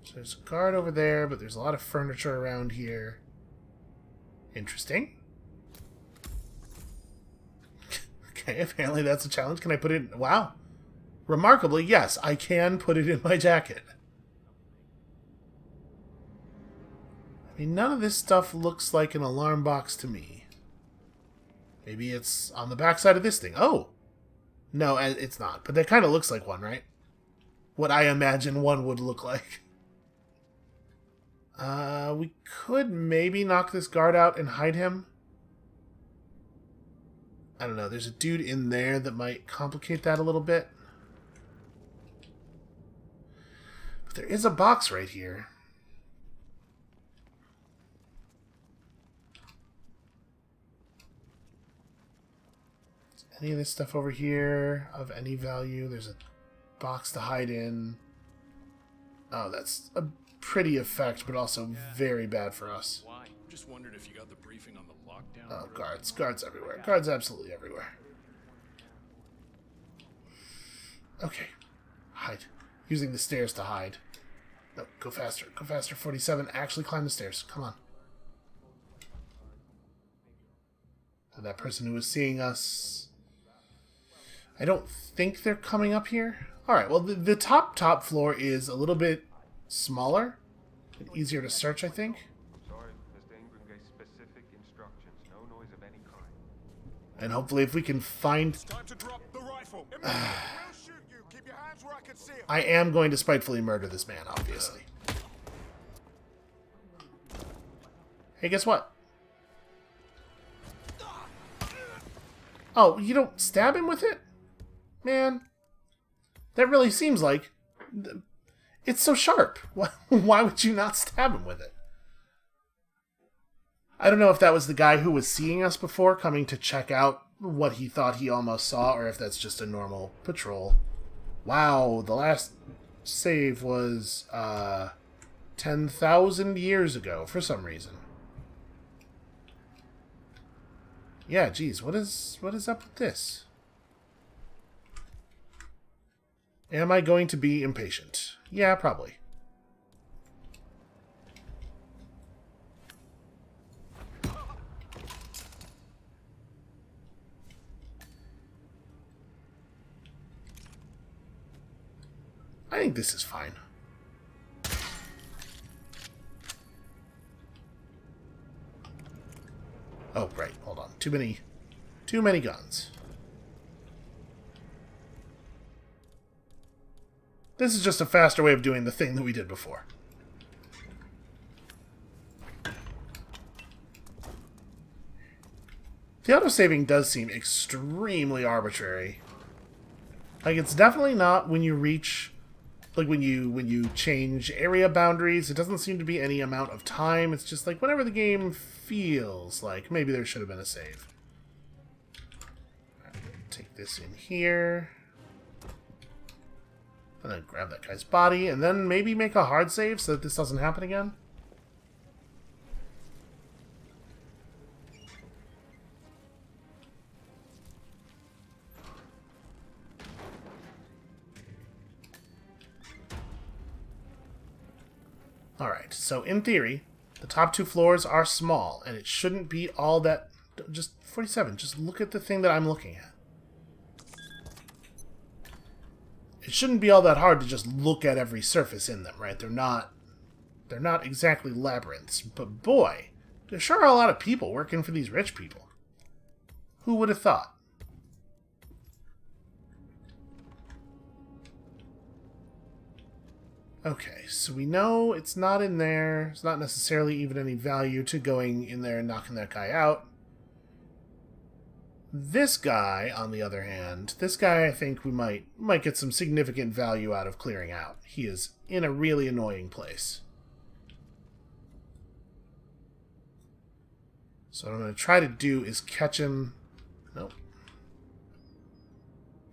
So there's a guard over there, but there's a lot of furniture around here. Interesting. Okay, apparently that's a challenge. Can I put it in? Wow. Remarkably, yes, I can put it in my jacket. I mean, none of this stuff looks like an alarm box to me. Maybe it's on the backside of this thing. Oh! No, it's not. But that kind of looks like one, right? What I imagine one would look like. We could maybe knock this guard out and hide him. I don't know. There's a dude in there that might complicate that a little bit. But there is a box right here. Is any of this stuff over here of any value? There's a box to hide in. Oh, that's a pretty effect, but also very bad for us. Why? Just wondered if you got the briefing on the lockdown. Oh, guards. Guards everywhere. Guards absolutely everywhere. Okay. Hide. Using the stairs to hide. No, go faster. Go faster. 47. Actually climb the stairs. Come on. So that person who was seeing us... I don't think they're coming up here. Alright, well, the top floor is a little bit smaller. And easier to search, I think. Sorry, Mr. Ingram gave specific instructions. No noise of any kind. And hopefully if we can find... Time to drop the rifle. We'll shoot you. Keep your hands where I can see them. I am going to spitefully murder this man, obviously. Hey, guess what? Oh, you don't stab him with it? Man. That really seems like... It's so sharp. Why would you not stab him with it? I don't know if that was the guy who was seeing us before, coming to check out what he thought he almost saw, or if that's just a normal patrol. Wow, the last save was 10,000 years ago, for some reason. Yeah, geez, what is up with this? Am I going to be impatient? Yeah, probably. I think this is fine. Oh, right. Hold on. Too many guns. This is just a faster way of doing the thing that we did before. The autosaving does seem extremely arbitrary. Like, it's definitely not when you reach... Like, when you change area boundaries, it doesn't seem to be any amount of time. It's just like, whenever the game feels like maybe there should have been a save. Right, take this in here. And then grab that guy's body, and then maybe make a hard save so that this doesn't happen again. Alright, so in theory, the top two floors are small, and it shouldn't be all that... Just 47, just look at the thing that I'm looking at. It shouldn't be all that hard to just look at every surface in them, right? They're not exactly labyrinths, but boy, there sure are a lot of people working for these rich people. Who would have thought? Okay, so we know it's not in there. It's not necessarily even any value to going in there and knocking that guy out. This guy, on the other hand, this guy I think we might get some significant value out of clearing out. He is in a really annoying place. So what I'm going to try to do is catch him... Nope.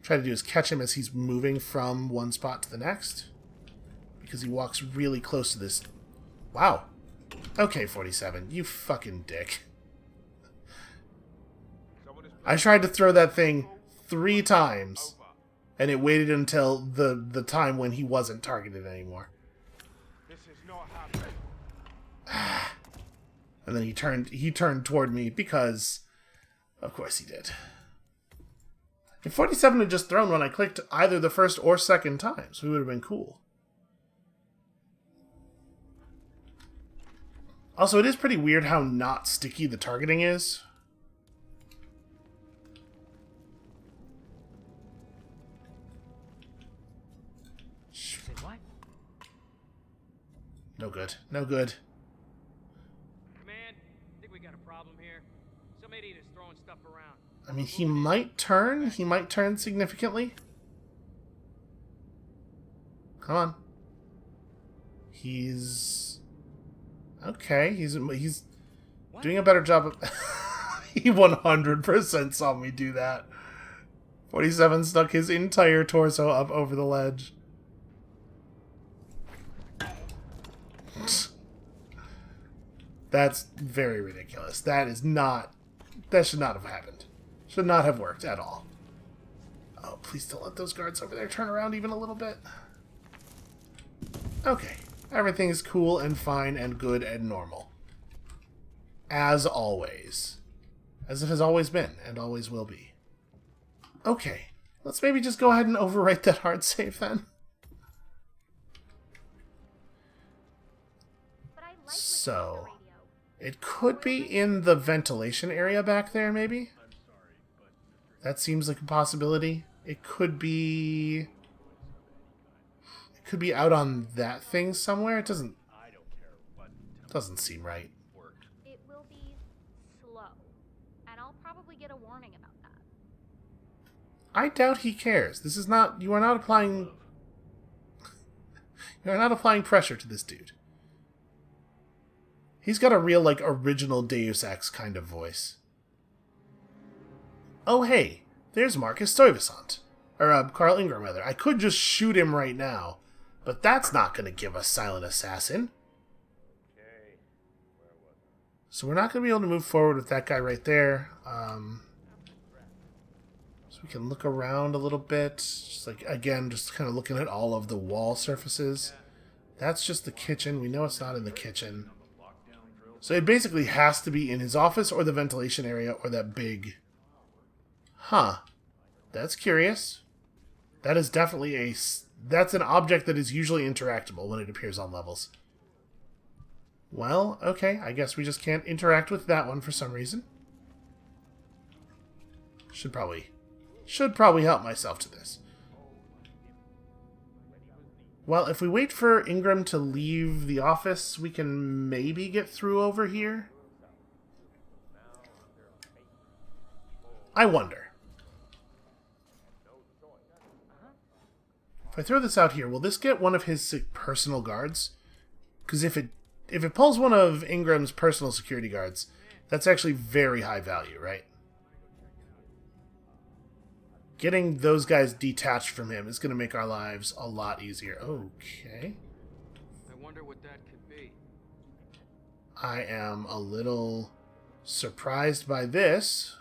try to do is catch him as he's moving from one spot to the next. Because he walks really close to this. Wow. Okay, 47. You fucking dick. I tried to throw that thing 3 times. And it waited until the time when he wasn't targeted anymore. This is not happening. And then he turned toward me because of course he did. If 47 had just thrown when I clicked either the first or second times, we would have been cool. Also, it is pretty weird how not sticky the targeting is. What? No good. No good. Command, I think we got a problem here. Some idiot is throwing stuff around. I mean, he might turn. He might turn significantly. Come on. He's... okay, he's doing a better job of... He 100% saw me do that. 47 stuck his entire torso up over the ledge. That's very ridiculous. That is not... that should not have happened. Should not have worked at all. Oh, please don't let those guards over there turn around even a little bit. Okay. Everything is cool and fine and good and normal. As always. As it has always been and always will be. Okay. Let's maybe just go ahead and overwrite that hard save then. So, it could be in the ventilation area back there, maybe? That seems like a possibility. It could be out on that thing somewhere. It doesn't seem right. It will be slow, and I'll probably get a warning about that. I doubt he cares. This is not... you are not applying pressure to this dude. He's got a real, like, original Deus Ex kind of voice. Oh, hey, there's Marcus Stuyvesant. Or, Carl Ingram, rather. I could just shoot him right now, but that's not going to give us Silent Assassin. So we're not going to be able to move forward with that guy right there. So we can look around a little bit. Just like, again, just kind of looking at all of the wall surfaces. That's just the kitchen. We know it's not in the kitchen. So it basically has to be in his office or the ventilation area or that big... huh. That's curious. That is definitely a... that's an object that is usually interactable when it appears on levels. Well, okay. I guess we just can't interact with that one for some reason. Should probably help myself to this. Well, if we wait for Ingram to leave the office, we can maybe get through over here. I wonder. If I throw this out here, will this get one of his personal guards? Because if it pulls one of Ingram's personal security guards, that's actually very high value, right? Getting those guys detached from him is going to make our lives a lot easier. Okay. I wonder what that could be. I am a little surprised by this.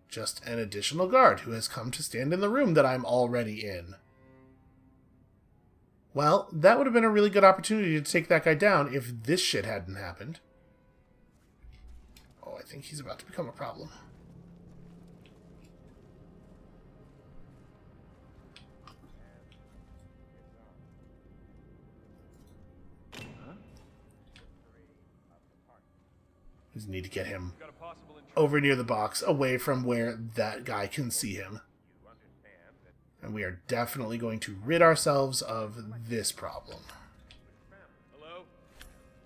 Just an additional guard who has come to stand in the room that I'm already in. Well, that would have been a really good opportunity to take that guy down if this shit hadn't happened. Oh, I think he's about to become a problem. We just need to get him over near the box, away from where that guy can see him. And we are definitely going to rid ourselves of this problem. Hello?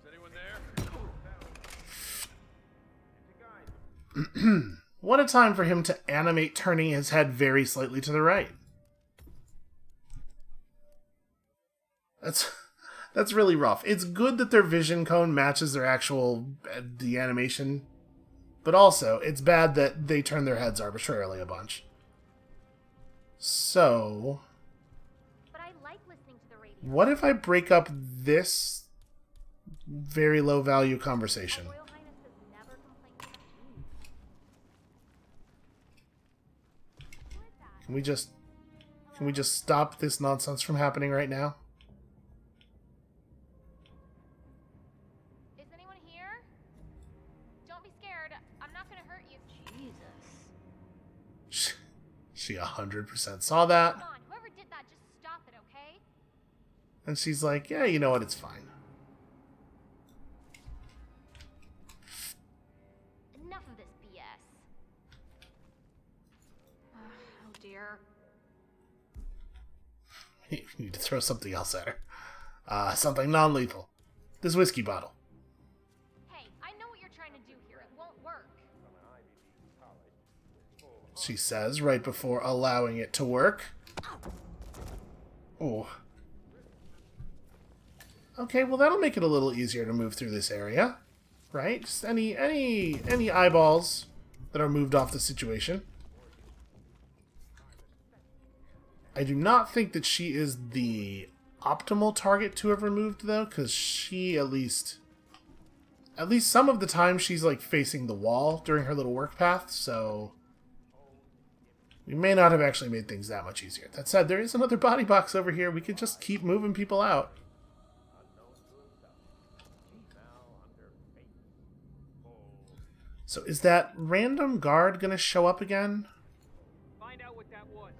Is anyone there? What a time for him to animate turning his head very slightly to the right. That's really rough. It's good that their vision cone matches their actual the animation But also, it's bad that they turn their heads arbitrarily a bunch. So, But I like listening to the radio. what if I break up this very low value conversation? Royal Highness has never complained about Who is that? Can we just stop this nonsense from happening right now? Is anyone here? Don't be scared. I'm not gonna hurt you. Jesus. She 100% saw that. Come on, whoever did that, just stop it, okay? And she's like, yeah, you know what, it's fine. Enough of this BS. Oh dear. You need to throw something else at her. Something non-lethal. This whiskey bottle. Hey, I know what you're trying to do here. It won't work. She says, right before allowing it to work. Oh. Okay, well that'll make it a little easier to move through this area. Right? Just any eyeballs that are moved off the situation. I do not think that she is the optimal target to have removed, though, because she at least some of the time she's like facing the wall during her little work path, so we may not have actually made things that much easier. That said, there is another body box over here. We could just keep moving people out. So is that random guard gonna show up again? Find out what that was.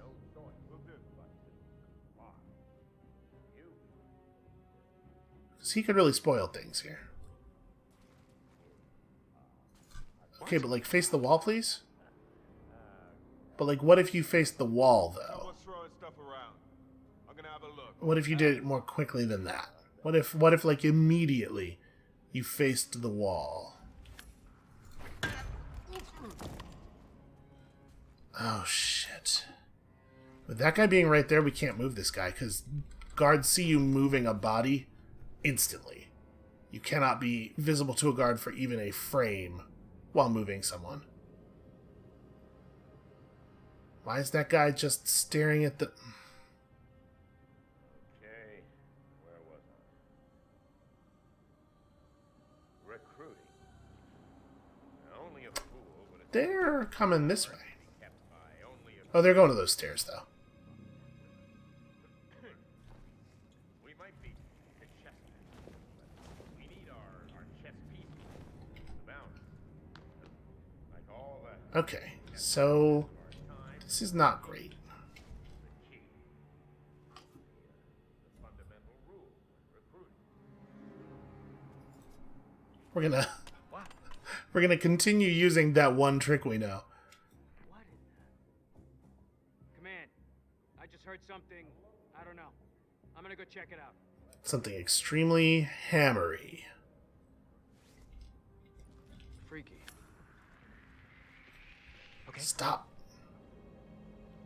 Because he could really spoil things here. Okay, but like face the wall, please? But like, what if you faced the wall, though? Someone's throwing stuff around. I'm gonna have a look. What if you did it more quickly than that? What if like immediately you faced the wall? Oh shit. With that guy being right there, we can't move this guy because guards see you moving a body instantly. You cannot be visible to a guard for even a frame while moving someone. Why is that guy just staring at the... Okay, where was I? Recruiting. Only a fool would have They're coming this way. kept by only a... Oh, they're going to those stairs, though. We might be a chess match, but we need our chess pieces. The balance. Like all that. Okay, so... this is not great. Key. The fundamental rule when recruiting. We're gonna continue using that one trick we know. What is that? Command, I just heard something. I don't know. I'm gonna go check it out. Something extremely hammery. Freaky. Okay. Stop.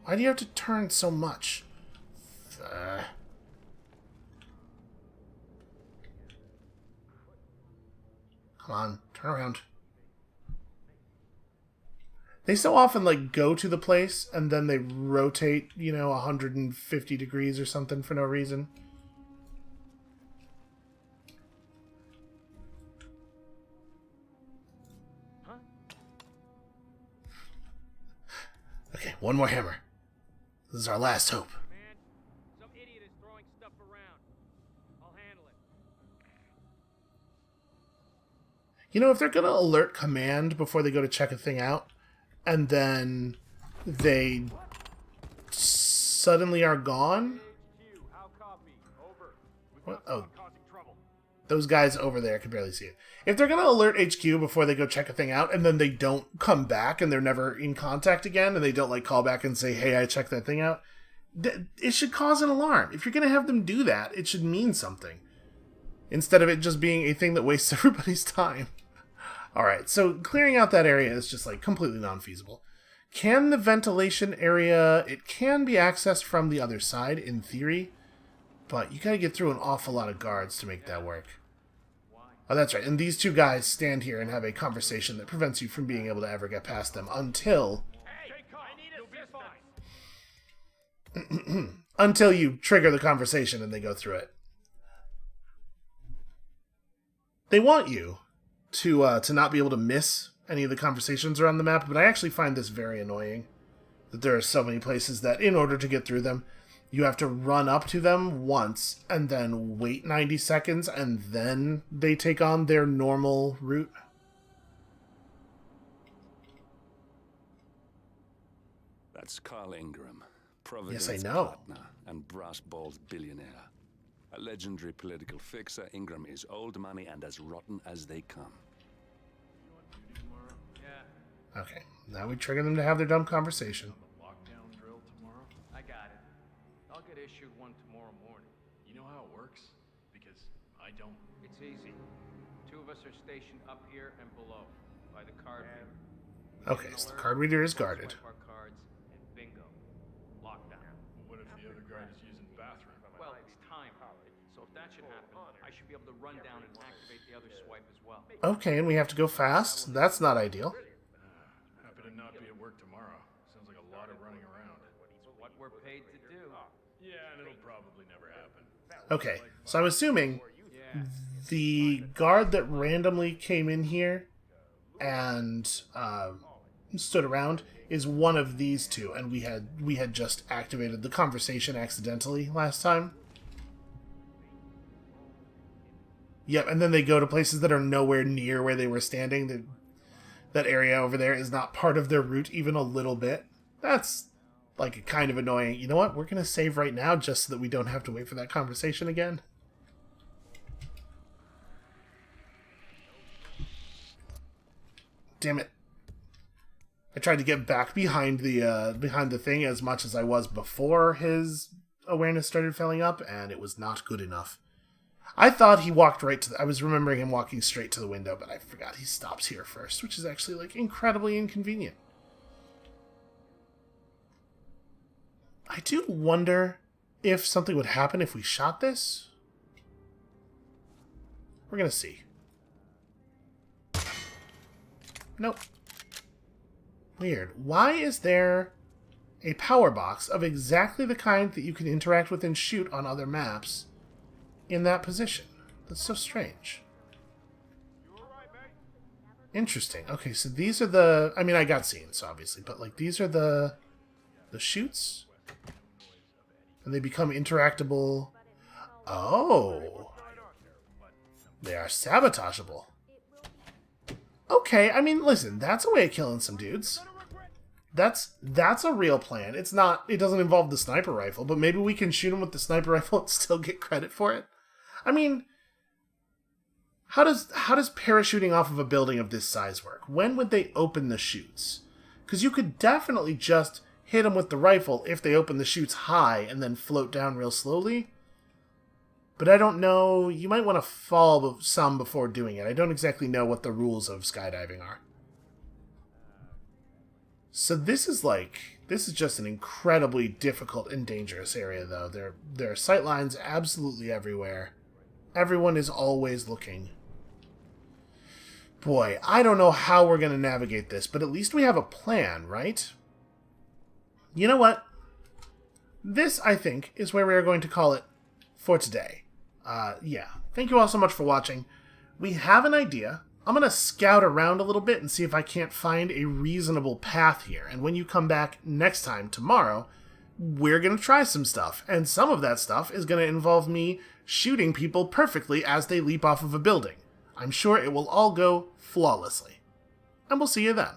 Why do you have to turn so much? Come on, turn around. They so often, like, go to the place and then they rotate, 150 degrees or something for no reason. Huh? Okay, one more hammer. This is our last hope. Man, some idiot is throwing stuff around. I'll handle it. If they're gonna alert command before they go to check a thing out, and then they suddenly are gone. HQ, how copy? Over. What? Oh, Causing trouble. those guys over there can barely see it. If they're gonna alert HQ before they go check a thing out, and then they don't come back, and they're never in contact again, and they don't like call back and say, "Hey, I checked that thing out," it should cause an alarm. If you're gonna have them do that, it should mean something, instead of it just being a thing that wastes everybody's time. Alright, so clearing out that area is just like completely non-feasible. Can the ventilation area, it can be accessed from the other side in theory, but you gotta get through an awful lot of guards to make that work. Oh, that's right. And these two guys stand here and have a conversation that prevents you from being able to ever get past them until... until you trigger the conversation and they go through it. They want you to not be able to miss any of the conversations around the map, but I actually find this very annoying. That there are so many places that in order to get through them, you have to run up to them once and then wait 90 seconds and then they take on their normal route. That's Carl Ingram, Yes, I Providence know. partner and brass balls billionaire. A legendary political fixer, Ingram is old money and as rotten as they come. Yeah, Okay, now we trigger them to have their dumb conversation. Lockdown drill tomorrow? I got it. I'll get issued one tomorrow morning. You know how it works? Because I don't. It's easy. Two of us are stationed up here and below, by the card reader. Okay, so the card reader is guarded. Swipe our cards, and bingo. Lockdown. What if the other guard is using the bathroom? Well, it's time. So if that should happen, I should be able to run down and activate the other swipe as well. Okay, and we have to go fast. That's not ideal. Happy to not be at work tomorrow. Sounds like a lot of running around. It's what we're paid to do. Yeah, and it'll probably never happen. Okay, so I'm assuming Yeah. the guard that randomly came in here and stood around is one of these two, and we had just activated the conversation accidentally last time. Yep, and then they go to places that are nowhere near where they were standing. That area over there is not part of their route even a little bit. That's like kind of annoying. You know what? We're going to save right now just so that we don't have to wait for that conversation again. Damn it. I tried to get back behind the thing as much as I was before his awareness started filling up, and it was not good enough. I thought he walked right to I was remembering him walking straight to the window, but I forgot he stops here first, which is actually, like, incredibly inconvenient. I do wonder if something would happen if we shot this. We're gonna see. Nope. Weird. Why is there a power box of exactly the kind that you can interact with and shoot on other maps in that position? That's so strange. Interesting. Okay, so these are the... I mean, I got scenes, obviously, but, like, these are the chutes? And they become interactable... Oh! They are sabotageable. Okay, I mean, listen, that's a way of killing some dudes. That's a real plan. It doesn't involve the sniper rifle, but maybe we can shoot him with the sniper rifle and still get credit for it. I mean, how does parachuting off of a building of this size work? When would they open the chutes? Because you could definitely just hit them with the rifle if they open the chutes high and then float down real slowly. But I don't know. You might want to fall some before doing it. I don't exactly know what the rules of skydiving are. So this is just an incredibly difficult and dangerous area, though. There are sight lines absolutely everywhere. Everyone is always looking. Boy, I don't know how we're going to navigate this, but at least we have a plan, right? You know what? This, I think, is where we are going to call it for today. Yeah. Thank you all so much for watching. We have an idea. I'm going to scout around a little bit and see if I can't find a reasonable path here. And when you come back next time, tomorrow, we're going to try some stuff. And some of that stuff is going to involve me shooting people perfectly as they leap off of a building. I'm sure it will all go flawlessly. And we'll see you then.